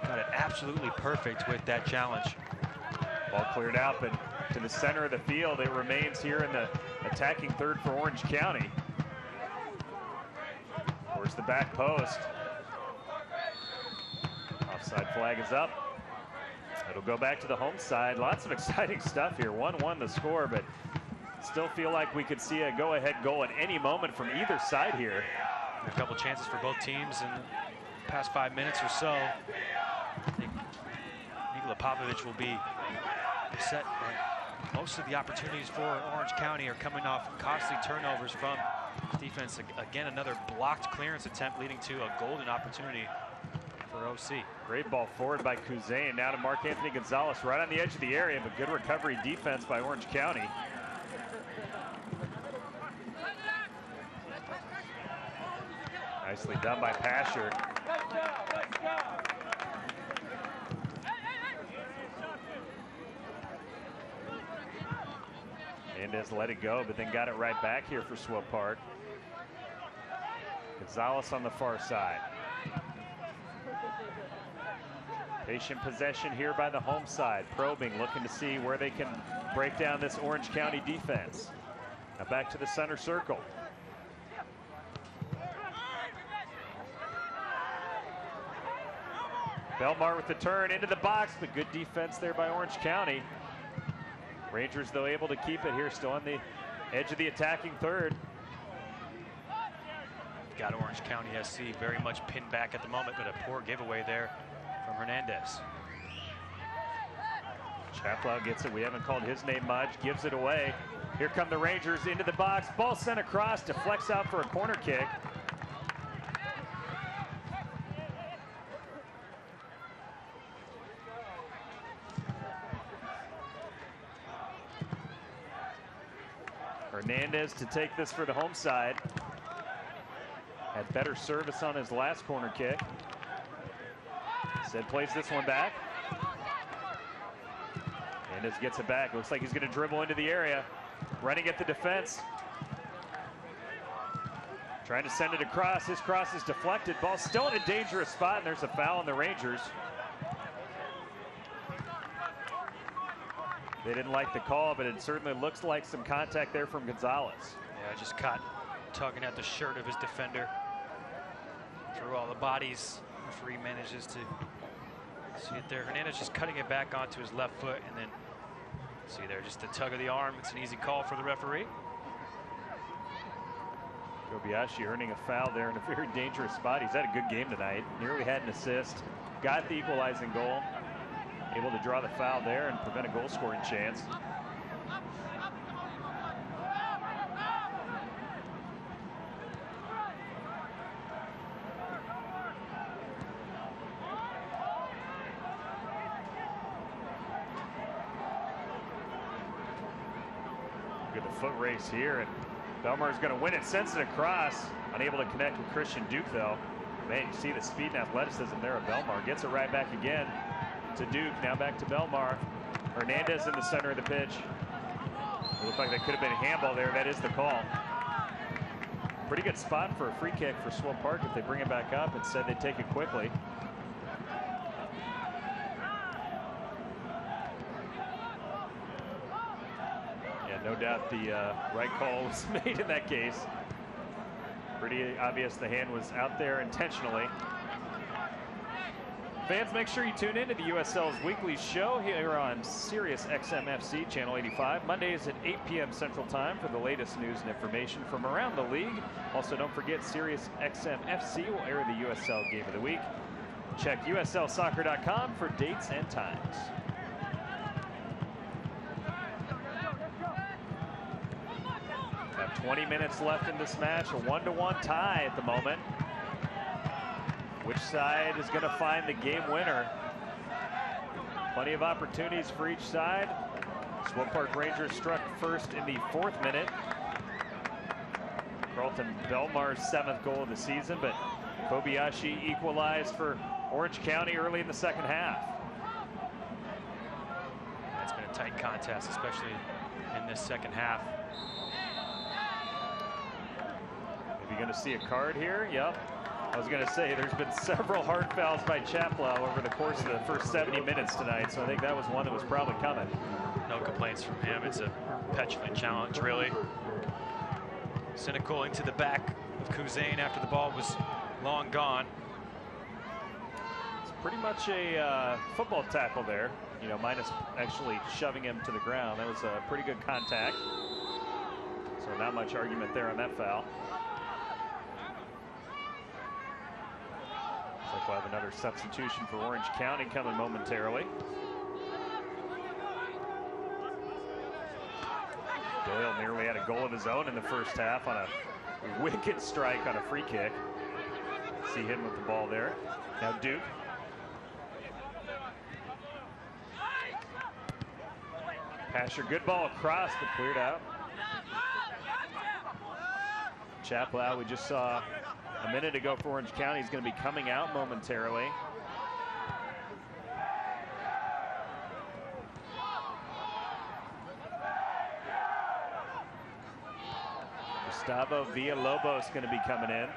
Got it absolutely perfect with that challenge. Ball cleared out, but to the center of the field. It remains here in the attacking third for Orange County. Towards the back post. Offside flag is up. It'll go back to the home side. Lots of exciting stuff here. 1-1 the score, but still feel like we could see a go-ahead goal at any moment from either side here. A couple chances for both teams in the past 5 minutes or so. I think Nikola Popovich will be set. Most of the opportunities for Orange County are coming off costly turnovers from Defense, again, another blocked clearance attempt leading to a golden opportunity for OC. Great ball forward by Cousin. Now to Mark Anthony Gonzalez right on the edge of the area, but good recovery defense by Orange County. Nicely done by Pasher. Mendez let it go, but then got it right back here for Swope Park. Gonzalez on the far side. Patient possession here by the home side. Probing, looking to see where they can break down this Orange County defense. Now back to the center circle. Belmar with the turn into the box, but good defense there by Orange County. Rangers, though, able to keep it here, still on the edge of the attacking third. Got Orange County SC very much pinned back at the moment, but a poor giveaway there from Hernandez. Chaplow gets it. We haven't called his name much. Gives it away. Here come the Rangers into the box. Ball sent across, deflects out for a corner kick. Hernandez to take this for the home side. Had better service on his last corner kick. Said plays this one back. Hernandez gets it back. Looks like he's going to dribble into the area. Running at the defense. Trying to send it across. His cross is deflected. Ball still in a dangerous spot, and there's a foul on the Rangers. They didn't like the call, but it certainly looks like some contact there from Gonzalez. Yeah, just caught tugging at the shirt of his defender. Through all the bodies, referee manages to see it there. Hernandez just cutting it back onto his left foot, and then see there, just the tug of the arm. It's an easy call for the referee. Kobayashi earning a foul there in a very dangerous spot. He's had a good game tonight. Nearly had an assist. Got the equalizing goal. Able to draw the foul there and prevent a goal scoring chance. Look at the foot race here, and Belmar's going to win it, sends it across. Unable to connect with Christian Duke, though. Man, you see the speed and athleticism there of Belmar. Gets it right back again to Duke. Now back to Belmar. Hernandez in the center of the pitch. It looked like that could have been a handball there. That is the call. Pretty good spot for a free kick for Swope Park if they bring it back up. Instead, they take it quickly. Yeah, no doubt the right call was made in that case. Pretty obvious the hand was out there intentionally. Fans, make sure you tune in to the USL's weekly show here on Sirius XM FC Channel 85, Mondays at 8 p.m. Central Time for the latest news and information from around the league. Also, don't forget Sirius XM FC will air the USL Game of the Week. Check USLsoccer.com for dates and times. About 20 minutes left in this match, a 1-1 tie at the moment. Which side is going to find the game winner? Plenty of opportunities for each side. Swope Park Rangers struck first in the 4th minute. Carlton Belmar's 7th goal of the season, but Kobayashi equalized for Orange County early in the second half. It's been a tight contest, especially in this second half. Maybe going to see a card here. Yep. I was going to say, there's been several hard fouls by Chaplow over the course of the first 70 minutes tonight, so I think that was one that was probably coming. No complaints from him. It's a petulant challenge, really. Cynical into the back of Cousin after the ball was long gone. It's pretty much a football tackle there, you know, minus actually shoving him to the ground. That was a pretty good contact. So not much argument there on that foul. Looks like we'll have another substitution for Orange County coming momentarily. Doyle nearly had a goal of his own in the first half on a wicked strike on a free kick. See him with the ball there. Now Duke. Pasher, good ball across, but cleared out. Chaplau, we just saw a minute ago for Orange County, is going to be coming out momentarily. Gustavo Villalobos going to be coming in.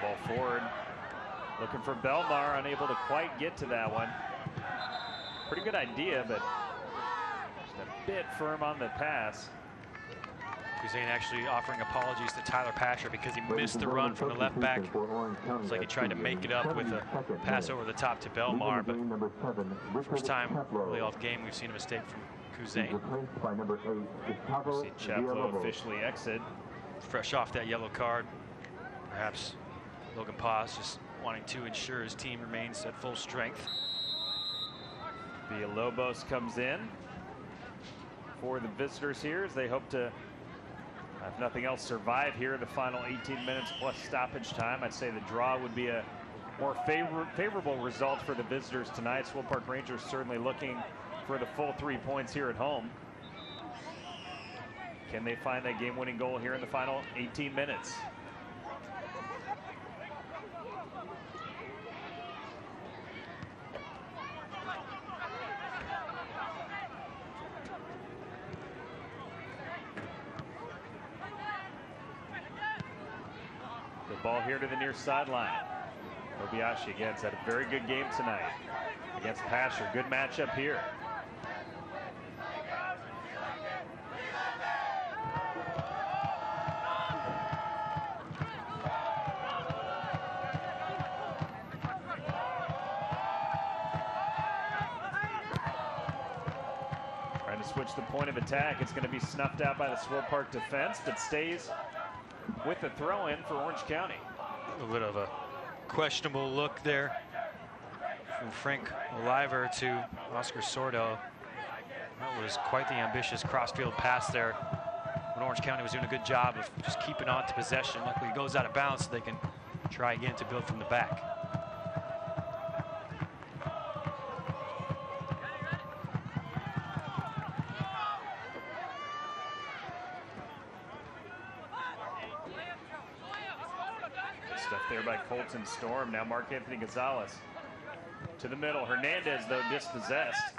Ball forward. Looking for Belmar, unable to quite get to that one. Pretty good idea, but just a bit firm on the pass. Kuzane actually offering apologies to Tyler Pasher because he missed the run from the left back. It's like he tried to make it up with a pass over the top to Belmar, but first time really off game we've seen a mistake from Kuzane. See Chaplau officially exit. Fresh off that yellow card. Perhaps Logan Paz just wanting to ensure his team remains at full strength. Villalobos comes in for the visitors here as they hope to, if nothing else, survive here the final 18 minutes plus stoppage time. I'd say the draw would be a more favorable result for the visitors tonight. Swope Park Rangers certainly looking for the full 3 points here at home. Can they find that game-winning goal here in the final 18 minutes? Ball here to the near sideline. Obiashi again has had a very good game tonight against Pasher. Good matchup here. Trying to switch the point of attack. It's going to be snuffed out by the Swope Park defense, but stays with the throw-in for Orange County. A little bit of a questionable look there from Frank Oliver to Oscar Sordo. That was quite the ambitious crossfield pass there when Orange County was doing a good job of just keeping on to possession. Luckily, it goes out of bounds so they can try again to build from the back. There by Colton Storm. Now Mark Anthony Gonzalez to the middle. Hernandez, though, dispossessed.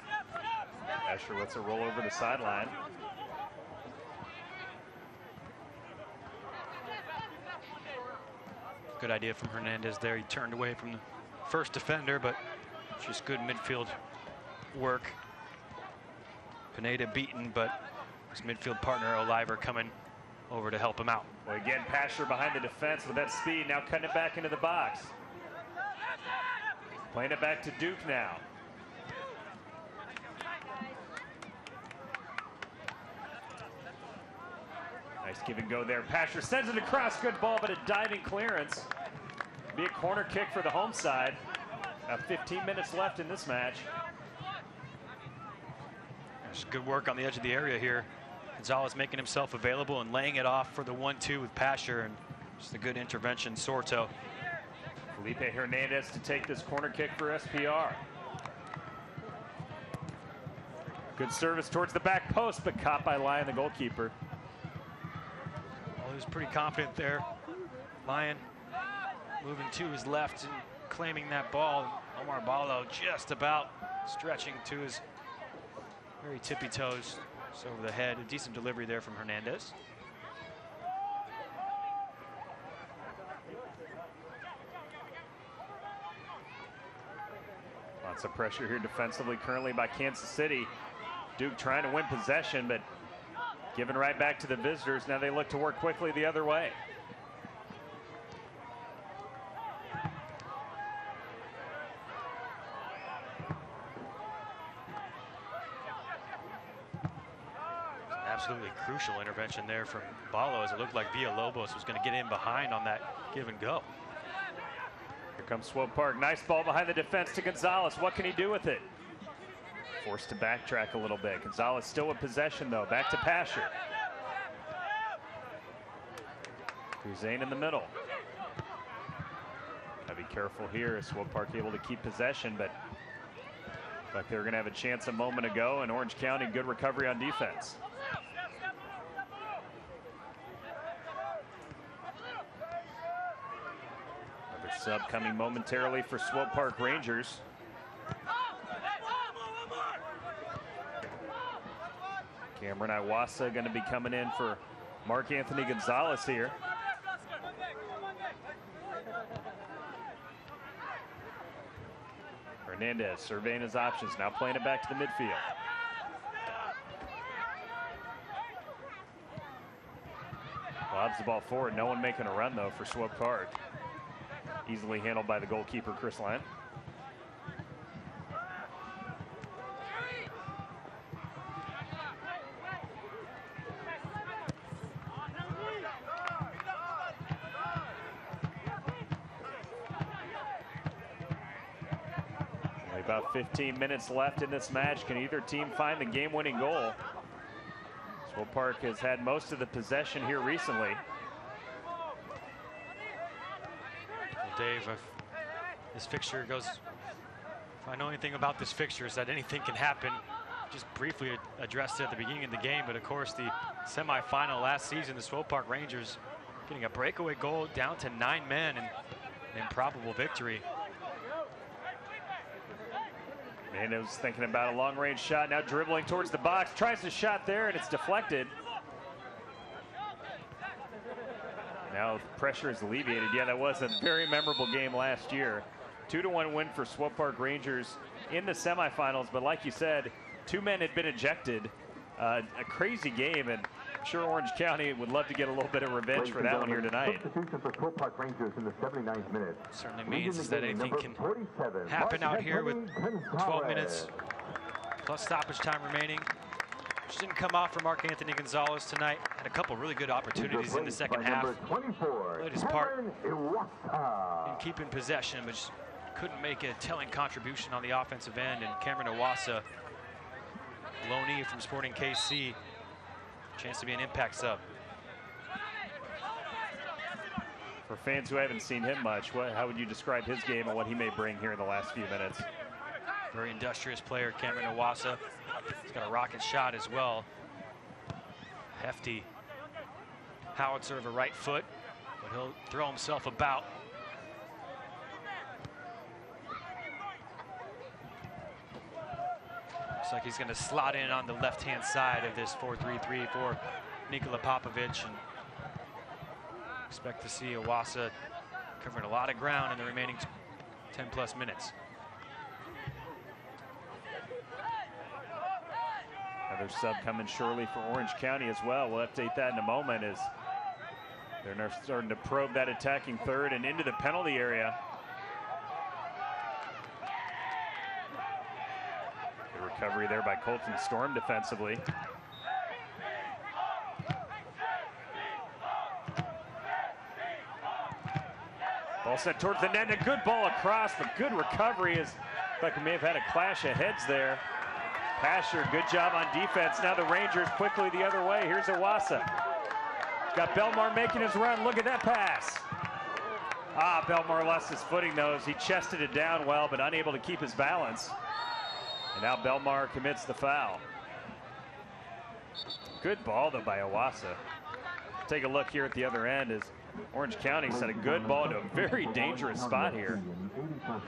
Asher lets it roll over the sideline. Good idea from Hernandez there. He turned away from the first defender, but just good midfield work. Pineda beaten, but his midfield partner Oliver coming over to help him out. Well, again, Pasher behind the defense with that speed, now cutting it back into the box. Playing it back to Duke now. Nice give and go there. Pasher sends it across, good ball, but a diving clearance. Be a corner kick for the home side. 15 minutes left in this match. There's good work on the edge of the area here. Gonzalez making himself available and laying it off for the 1-2 with Pasher, and just a good intervention, Sorto. Felipe Hernandez to take this corner kick for SPR. Good service towards the back post, but caught by Lyon, the goalkeeper. Well, he was pretty confident there. Lyon moving to his left and claiming that ball. Omar Ballo just about stretching to his very tippy toes. Over the head. A decent delivery there from Hernandez. Lots of pressure here defensively currently by Kansas City. Duke trying to win possession, but given right back to the visitors. Now they look to work quickly the other way. Absolutely crucial intervention there from Ballo, as it looked like Villalobos was going to get in behind on that give and go. Here comes Swope Park. Nice ball behind the defense to Gonzalez. What can he do with it? Forced to backtrack a little bit. Gonzalez still with possession, though. Back to Pasher. Hussein in the middle. Gotta be careful here. Swope Park able to keep possession, but looked like they were going to have a chance a moment ago, and Orange County, good recovery on defense. Another sub coming momentarily for Swope Park Rangers. Cameron Iwasa going to be coming in for Mark Anthony Gonzalez here. Hernandez surveying his options, now playing it back to the midfield. Lobs the ball forward, no one making a run though for Swope Park. Easily handled by the goalkeeper, Chris Lent. About 15 minutes left in this match. Can either team find the game-winning goal? Swope Park has had most of the possession here recently. Well, Dave, if this fixture goes, if I know anything about this fixture, is that anything can happen. Just briefly addressed it at the beginning of the game, but of course the semifinal last season, the Swope Park Rangers getting a breakaway goal down to 9 men and an improbable victory. Hernandez thinking about a long-range shot, now dribbling towards the box, tries the shot there, and it's deflected. Now pressure is alleviated. Yeah, that was a very memorable game last year. 2-1 win for Swope Park Rangers in the semifinals, but like you said, 2 men had been ejected. A crazy game, and I'm sure Orange County would love to get a little bit of revenge for that one here tonight. Substitution for Swope Park Rangers in the 79th minute. Certainly means that anything can happen out here with 12 minutes plus stoppage time remaining. Which didn't come off for Mark Anthony Gonzalez tonight. Had a couple really good opportunities in the second half. Played his part in keeping possession, but just couldn't make a telling contribution on the offensive end. And Cameron Iwasa, loanee from Sporting KC, chance to be an impact sub. For fans who haven't seen him much, how would you describe his game and what he may bring here in the last few minutes? Very industrious player, Cameron Iwasa. He's got a rocket shot as well. Hefty howitzer of a right foot, but he'll throw himself about. Looks like he's going to slot in on the left-hand side of this 4-3-3 for Nikola Popovic, and expect to see Iwasa covering a lot of ground in the remaining 10-plus minutes. Another sub coming surely for Orange County as well. We'll update that in a moment as they're now starting to probe that attacking third and into the penalty area. Good recovery there by Colton Storm defensively. Ball sent towards the net, and a good ball across, but good recovery. As like we may have had a clash of heads there. Pasher, good job on defense. Now the Rangers quickly the other way. Here's Iwasa. Got Belmar making his run. Look at that pass. Belmar lost his footing though as he chested it down well, but unable to keep his balance. And now Belmar commits the foul. Good ball though by Iwasa. Take a look here at the other end as Orange County sent a good ball to a very dangerous spot here.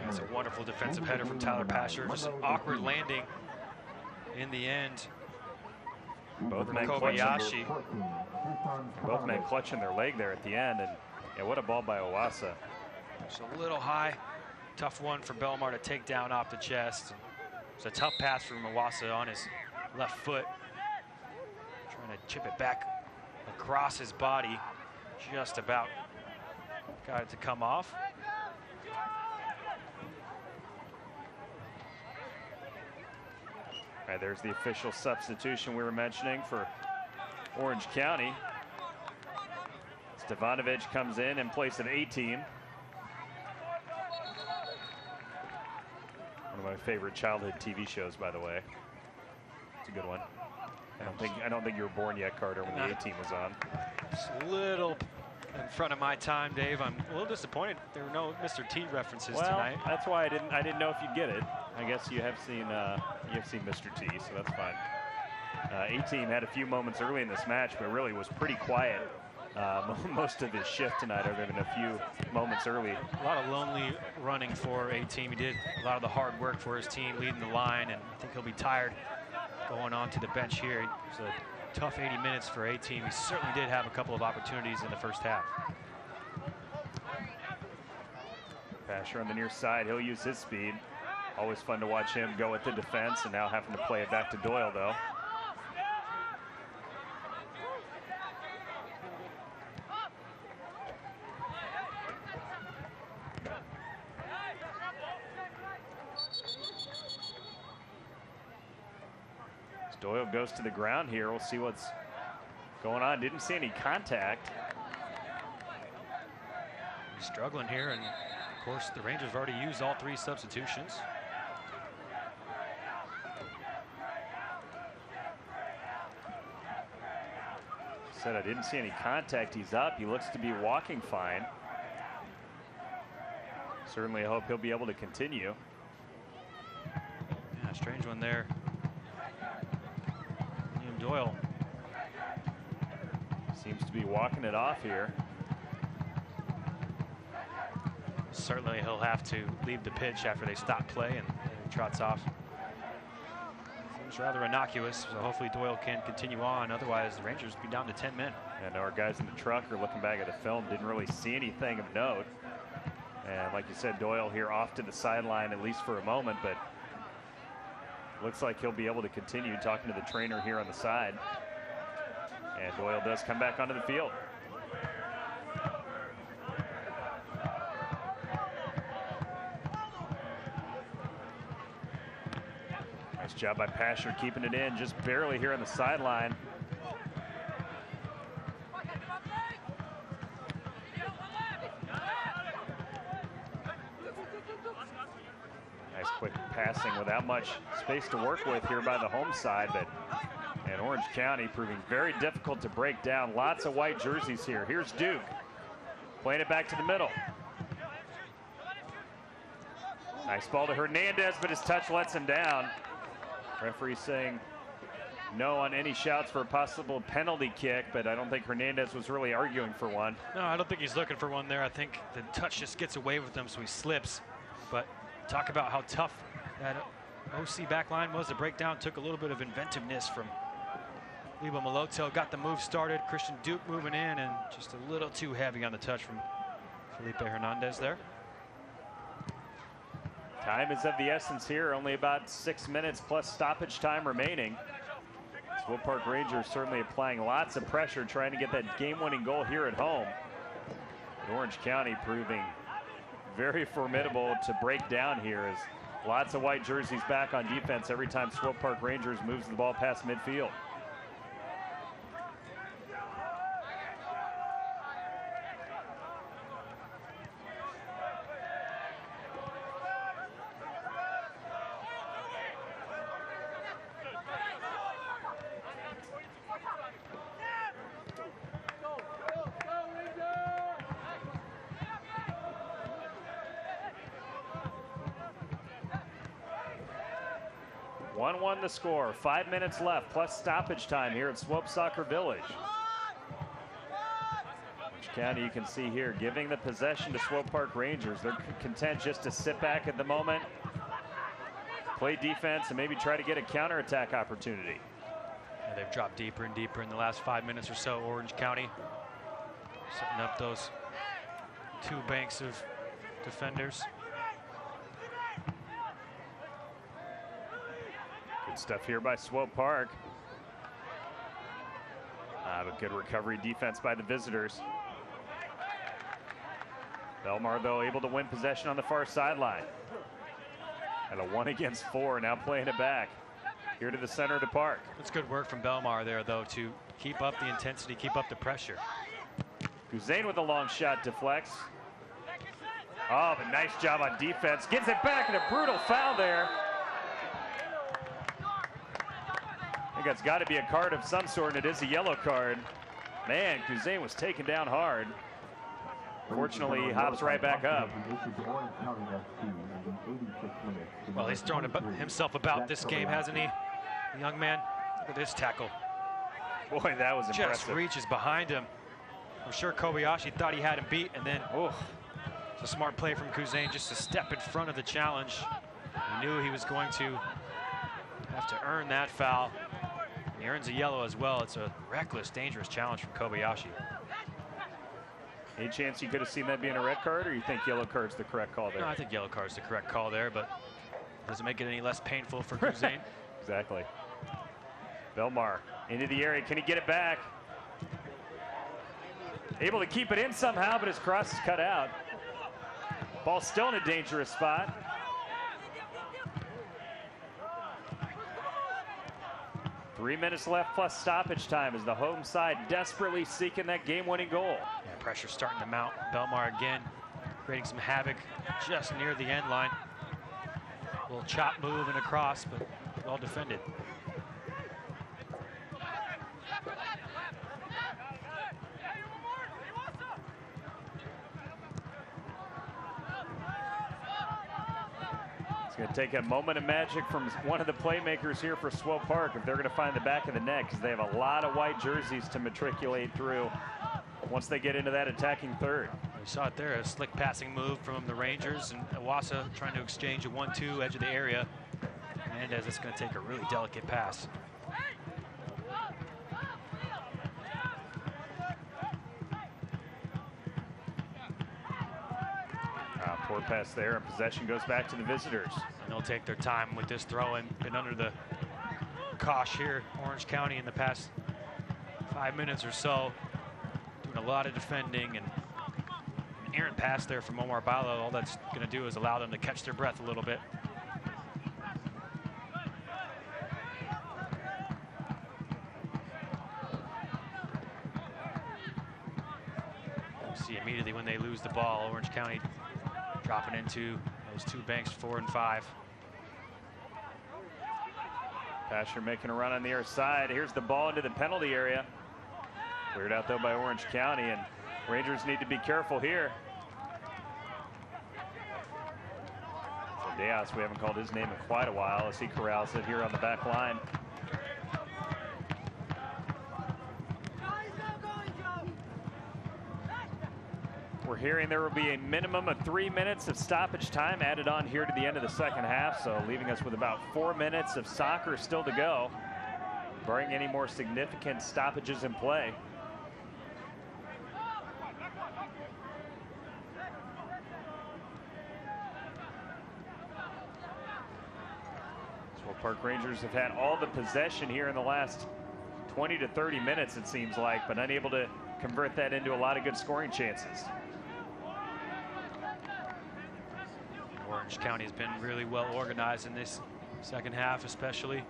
That's a wonderful defensive header from Tyler Pasher. Just an awkward landing in the end. Both men clutching their leg there at the end, and yeah, what a ball by Iwasa. Just a little high, tough one for Belmar to take down off the chest. It's a tough pass from Iwasa on his left foot, trying to chip it back across his body. Just about got it to come off. All right, there's the official substitution we were mentioning for Orange County. Stevanovic comes in place of A-Team. One of my favorite childhood TV shows, by the way. a good one. I don't think you were born yet, Carter, when the A-team was on. Just a little in front of my time, Dave. I'm a little disappointed there were no Mr. T references tonight. That's why I didn't know if you'd get it. I guess you have seen Mr. T, so that's fine. A-team had a few moments early in this match, but really was pretty quiet most of his shift tonight, other than a few moments early. A lot of lonely running for A-team. He did a lot of the hard work for his team, leading the line, and I think he'll be tired going on to the bench here. It was a tough 80 minutes for A-team. He certainly did have a couple of opportunities in the first half. Pasher on the near side, he'll use his speed. Always fun to watch him go at the defense, and now having to play it back to Doyle, though. Doyle goes to the ground here. We'll see what's going on. Didn't see any contact. He's struggling here, and of course the Rangers have already used all 3 substitutions. Said I didn't see any contact. He's up. He looks to be walking fine. Certainly hope he'll be able to continue. Yeah, strange one there. Doyle seems to be walking it off here. Certainly he'll have to leave the pitch after they stop play, and he trots off. Seems rather innocuous, so hopefully Doyle can continue on. Otherwise, the Rangers will be down to 10 men. And our guys in the truck are looking back at the film, didn't really see anything of note. And like you said, Doyle here off to the sideline, at least for a moment, but looks like he'll be able to continue. Talking to the trainer here on the side. And Doyle does come back onto the field. Nice job by Pasher keeping it in, just barely here on the sideline. Quick passing without much space to work with here by the home side, but and Orange County proving very difficult to break down. Lots of white jerseys here. Here's Duke playing it back to the middle. Nice ball to Hernandez, but his touch lets him down. Referee saying no on any shouts for a possible penalty kick, but I don't think Hernandez was really arguing for one. No, I don't think he's looking for one there. I think the touch just gets away with him, so he slips. But talk about how tough that OC back line was to break down. Took a little bit of inventiveness from Lebo Moloto. Got the move started. Christian Duke moving in, and just a little too heavy on the touch from Felipe Hernandez there. Time is of the essence here. Only about 6 minutes plus stoppage time remaining. Swope Park Rangers certainly applying lots of pressure, trying to get that game-winning goal here at home. And Orange County proving very formidable to break down here, as lots of white jerseys back on defense every time Swope Park Rangers moves the ball past midfield. The score, 5 minutes left plus stoppage time here at Swope Soccer Village. Orange County, you can see here, giving the possession to Swope Park Rangers. They're content just to sit back at the moment, play defense, and maybe try to get a counterattack opportunity. Yeah, they've dropped deeper and deeper in the last 5 minutes or so. Orange County setting up those 2 banks of defenders. Good stuff here by Swope Park. But good recovery defense by the visitors. Belmar, though, able to win possession on the far sideline. And a 1-against-4, now playing it back here to the center of the park. It's good work from Belmar there, though, to keep up the intensity, keep up the pressure. Gouzain with a long shot, deflects. Oh, but nice job on defense. Gets it back, and a brutal foul there. think that's got to be a card of some sort, and it is a yellow card. Man, Cousin was taken down hard. Fortunately, he hops right back up. Well, he's thrown himself about this game, hasn't he, the young man? Look at this tackle. Boy, that was impressive. Just reaches behind him. I'm sure Kobayashi thought he had him beat, and then it's a smart play from Cousin just to step in front of the challenge. He knew he was going to have to earn that foul. He earns a yellow as well. It's a reckless, dangerous challenge from Kobayashi. Any chance you could have seen that being a red card, or you think yellow card's the correct call there? No, I think yellow card's the correct call there, but doesn't make it any less painful for Cousin. Exactly. Belmar into the area. Can he get it back? Able to keep it in somehow, but his cross is cut out. Ball still in a dangerous spot. Three minutes left plus stoppage time as the home side desperately seeking that game-winning goal. Yeah, pressure starting to mount. Belmar again creating some havoc just near the end line. A little chop move and across, but well defended. It's going to take a moment of magic from one of the playmakers here for Swope Park if they're going to find the back of the net, because they have a lot of white jerseys to matriculate through once they get into that attacking third. We saw it there, a slick passing move from the Rangers, and Iwasa trying to exchange a 1-2 edge of the area. And as it's going to take a really delicate pass. Poor pass there, and possession goes back to the visitors. And they'll take their time with this throw, and been under the cosh here, Orange County, in the past 5 minutes or so. Doing a lot of defending, and an errant pass there from Omar Balo. All that's going to do is allow them to catch their breath a little bit. See immediately when they lose the ball, Orange County dropping into those two banks, 4 and 5. Pasher making a run on the other side. Here's the ball into the penalty area. Cleared out though by Orange County, and Rangers need to be careful here. So Diaz, we haven't called his name in quite a while as he corrals it here on the back line. We're hearing there will be a minimum of 3 minutes of stoppage time added on here to the end of the second half, so leaving us with about 4 minutes of soccer still to go, barring any more significant stoppages in play. Swope Park Rangers have had all the possession here in the last 20 to 30 minutes, it seems like, but unable to convert that into a lot of good scoring chances. Orange County has been really well organized in this second half, especially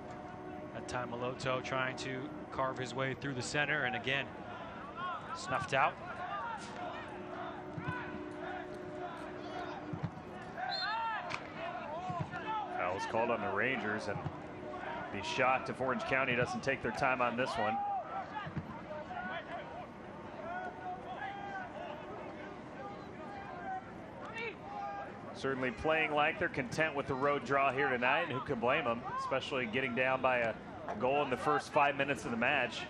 at time Maloto trying to carve his way through the center, and again snuffed out. Foul was called on the Rangers, and be shocked if Orange County doesn't take their time on this one. Certainly playing like they're content with the road draw here tonight, and who can blame them, especially getting down by a goal in the first 5 minutes of the match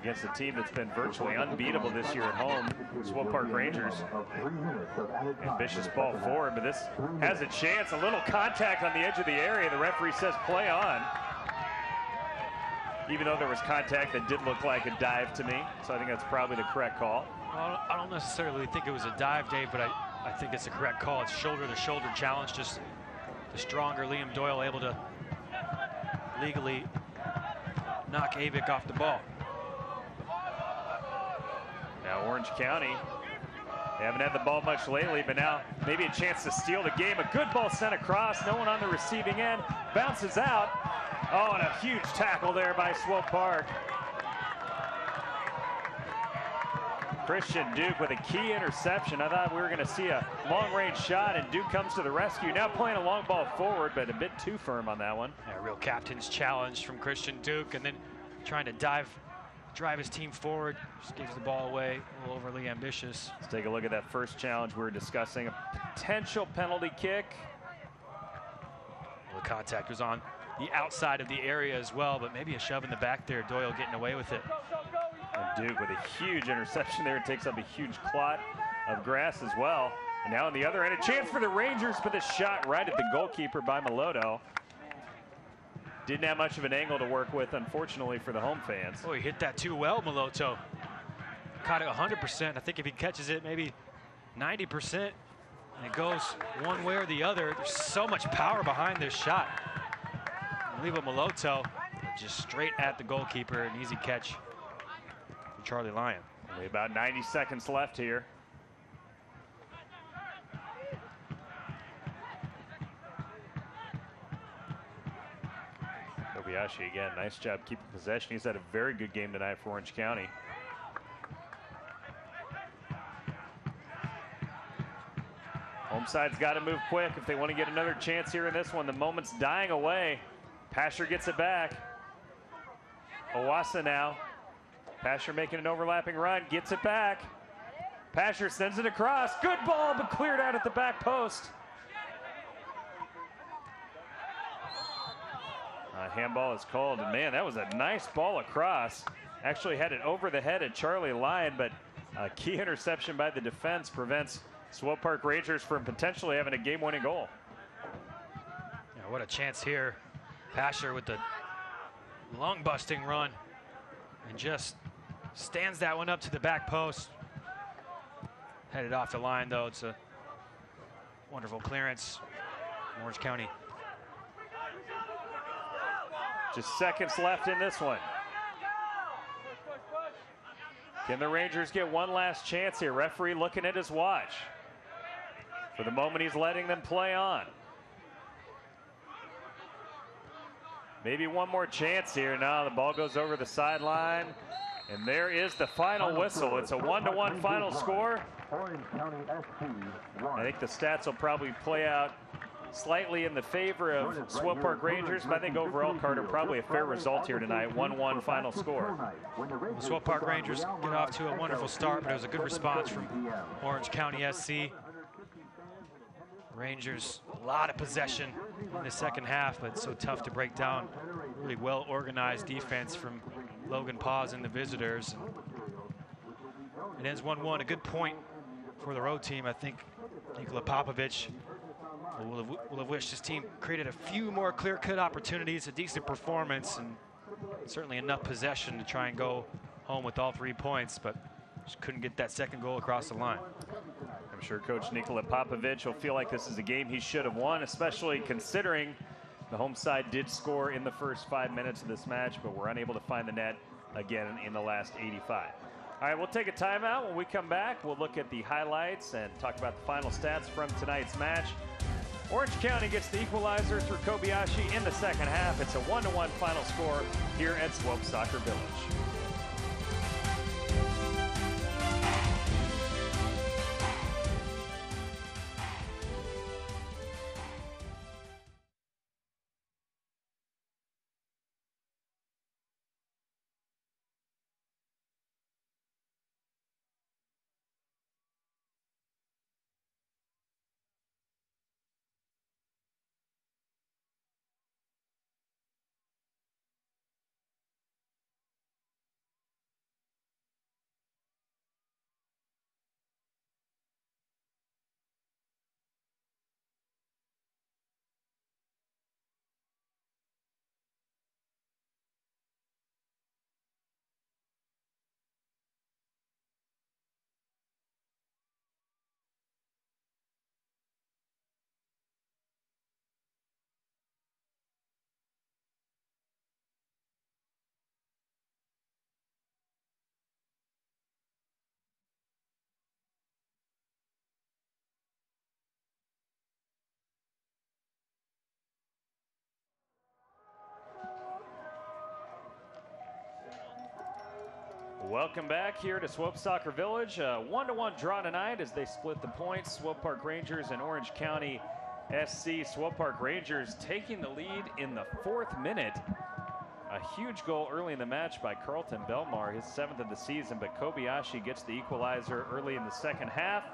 against a team that's been virtually unbeatable this year at home. Swope Park Rangers. Ambitious ball forward, but this has a chance. A little contact on the edge of the area. The referee says play on, even though there was contact that did look like a dive to me, so I think that's probably the correct call. Well, I don't necessarily think it was a dive, Dave, but I think it's the correct call. It's shoulder-to-shoulder challenge. Just the stronger Liam Doyle able to legally knock Avik off the ball. Now Orange County, they haven't had the ball much lately, but now maybe a chance to steal the game. A good ball sent across, no one on the receiving end, bounces out. Oh, and a huge tackle there by Swope Park. Christian Duke with a key interception. I thought we were going to see a long-range shot, and Duke comes to the rescue. Now playing a long ball forward, but a bit too firm on that one. Yeah, real captain's challenge from Christian Duke, and then trying to drive his team forward. Just gives the ball away, a little overly ambitious. Let's take a look at that first challenge we were discussing. A potential penalty kick. Well, the contact was on the outside of the area as well, but maybe a shove in the back there. Doyle getting away with it. And Duke with a huge interception there. It takes up a huge clot of grass as well. And now on the other end, a chance for the Rangers, but the shot right at the goalkeeper by Meloto. Didn't have much of an angle to work with, unfortunately, for the home fans. Oh, he hit that too well, Meloto. Caught it 100%. I think if he catches it, maybe 90%, and it goes one way or the other. There's so much power behind this shot. Leave it Meloto, just straight at the goalkeeper, an easy catch for Charlie Lyon. Only about 90 seconds left here. Kobayashi again, nice job keeping possession. He's had a very good game tonight for Orange County. Home side's got to move quick if they want to get another chance here in this one. The moment's dying away. Pasher gets it back. Owasa now. Pasher making an overlapping run, gets it back. Pasher sends it across. Good ball, but cleared out at the back post. Handball is called, and man, that was a nice ball across. Actually had it over the head of Charlie Lyon, but a key interception by the defense prevents Swope Park Rangers from potentially having a game-winning goal. Yeah, what a chance here. Pasher with the lung-busting run and just stands that one up to the back post. Headed off the line, though. It's a wonderful clearance. Orange County. Just seconds left in this one. Can the Rangers get one last chance here? Referee looking at his watch. For the moment, he's letting them play on. Maybe one more chance here. Now the ball goes over the sideline. And there is the final whistle. It's a 1-1 final score. I think the stats will probably play out slightly in the favor of Swope Park Rangers, but I think overall, Carter, probably a fair result here tonight. 1-1 final score. The Swope Park Rangers get off to a wonderful start, but it was a good response from Orange County SC. Rangers, a lot of possession in the second half, but so tough to break down. Really well-organized defense from Logan Paz and the visitors. It ends 1-1, a good point for the road team. I think Nikola Popovich will have wished his team created a few more clear-cut opportunities, a decent performance, and certainly enough possession to try and go home with all 3 points, but just couldn't get that second goal across the line. I'm sure Coach Nikola Popovich will feel like this is a game he should have won, especially considering the home side did score in the first 5 minutes of this match, but were unable to find the net again in the last 85. All right, we'll take a timeout. When we come back, we'll look at the highlights and talk about the final stats from tonight's match. Orange County gets the equalizer through Kobayashi in the second half. It's a 1-1 final score here at Swope Soccer Village. Welcome back here to Swope Soccer Village. 1-1 draw tonight as they split the points. Swope Park Rangers and Orange County SC. Swope Park Rangers taking the lead in the 4th minute. A huge goal early in the match by Carlton Belmar, his 7th of the season, but Kobayashi gets the equalizer early in the second half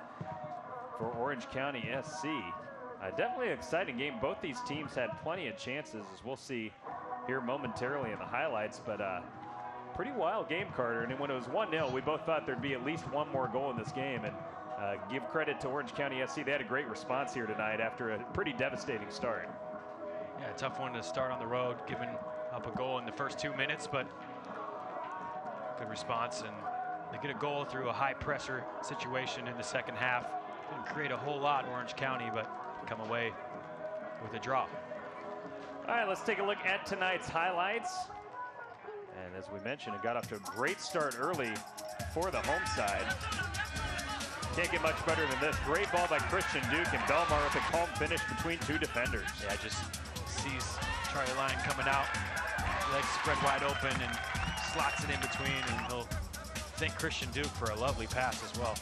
for Orange County SC. Definitely an exciting game. Both these teams had plenty of chances, as we'll see here momentarily in the highlights, but pretty wild game, Carter. And when it was 1-0, we both thought there'd be at least one more goal in this game. And give credit to Orange County SC. They had a great response here tonight after a pretty devastating start. Yeah, tough one to start on the road, giving up a goal in the first 2 minutes, but good response. And they get a goal through a high pressure situation in the second half. Didn't create a whole lot, Orange County, but come away with a draw. All right, let's take a look at tonight's highlights. And as we mentioned, it got off to a great start early for the home side. Can't get much better than this. Great ball by Christian Duke, and Belmar with a calm finish between two defenders. Yeah, just sees Charlie Lyon coming out, legs spread wide open, and slots it in between, and he'll thank Christian Duke for a lovely pass as well.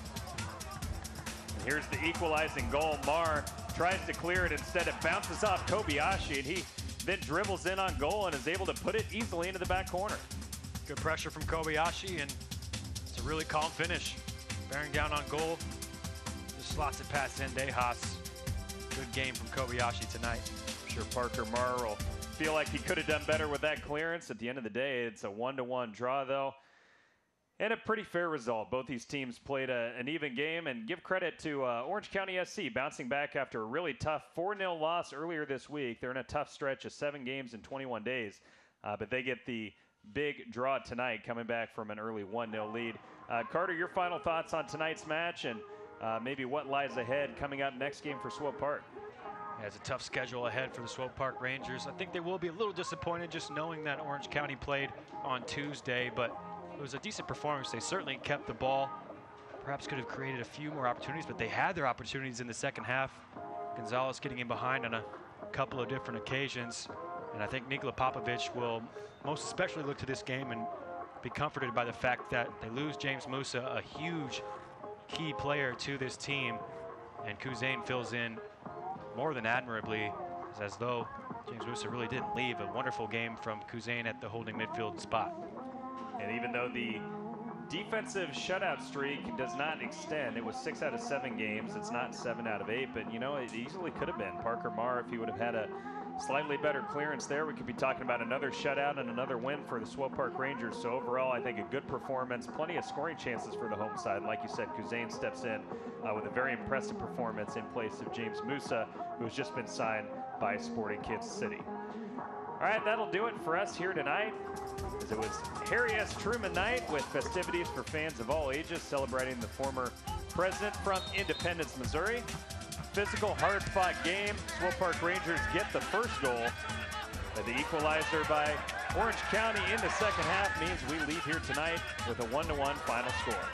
And here's the equalizing goal. Marr tries to clear it. Instead, it bounces off Kobayashi, and he then dribbles in on goal and is able to put it easily into the back corner. Good pressure from Kobayashi, and it's a really calm finish. Bearing down on goal, just slots it past Zendejas. Good game from Kobayashi tonight. I'm sure Parker Marr will feel like he could have done better with that clearance. At the end of the day, it's a 1-1 draw, though, and a pretty fair result. Both these teams played an even game, and give credit to Orange County SC bouncing back after a really tough 4-0 loss earlier this week. They're in a tough stretch of 7 games in 21 days, but they get the big draw tonight, coming back from an early 1-0 lead. Carter, your final thoughts on tonight's match, and maybe what lies ahead coming up next game for Swope Park? Yeah, it's a tough schedule ahead for the Swope Park Rangers. I think they will be a little disappointed just knowing that Orange County played on Tuesday, but it was a decent performance. They certainly kept the ball. Perhaps could have created a few more opportunities, but they had their opportunities in the second half. Gonzalez getting in behind on a couple of different occasions. And I think Nikola Popovic will most especially look to this game and be comforted by the fact that they lose James Musa, a huge key player to this team. And Kuzain fills in more than admirably, as though James Musa really didn't leave. A wonderful game from Kuzain at the holding midfield spot. And even though the defensive shutout streak does not extend, it was 6 out of 7 games. It's not 7 out of 8, but you know, it easily could have been. Parker Marr, if he would have had a slightly better clearance there, we could be talking about another shutout and another win for the Swope Park Rangers. So overall, I think a good performance, plenty of scoring chances for the home side. Like you said, Kuzain steps in with a very impressive performance in place of James Musa, who has just been signed by Sporting Kansas City. All right, that'll do it for us here tonight, as it was Harry S. Truman night with festivities for fans of all ages celebrating the former president from Independence, Missouri. Physical, hard-fought game. Swope Park Rangers get the first goal. The equalizer by Orange County in the second half means we leave here tonight with a 1-1 final score.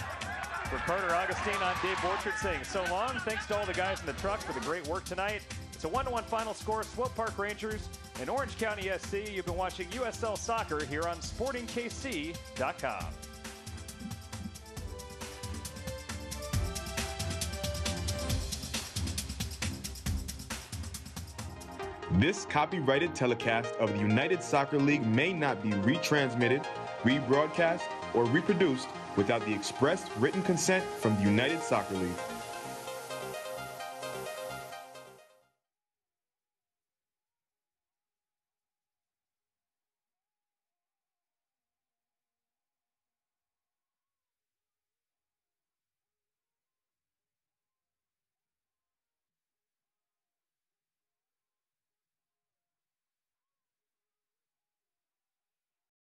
For Carter Augustine, I'm Dave Borchert saying so long. Thanks to all the guys in the truck for the great work tonight. It's a 1-1 final score. Swope Park Rangers and Orange County SC. You've been watching USL Soccer here on SportingKC.com. This copyrighted telecast of the United Soccer League may not be retransmitted, rebroadcast, or reproduced without the express written consent from the United Soccer League.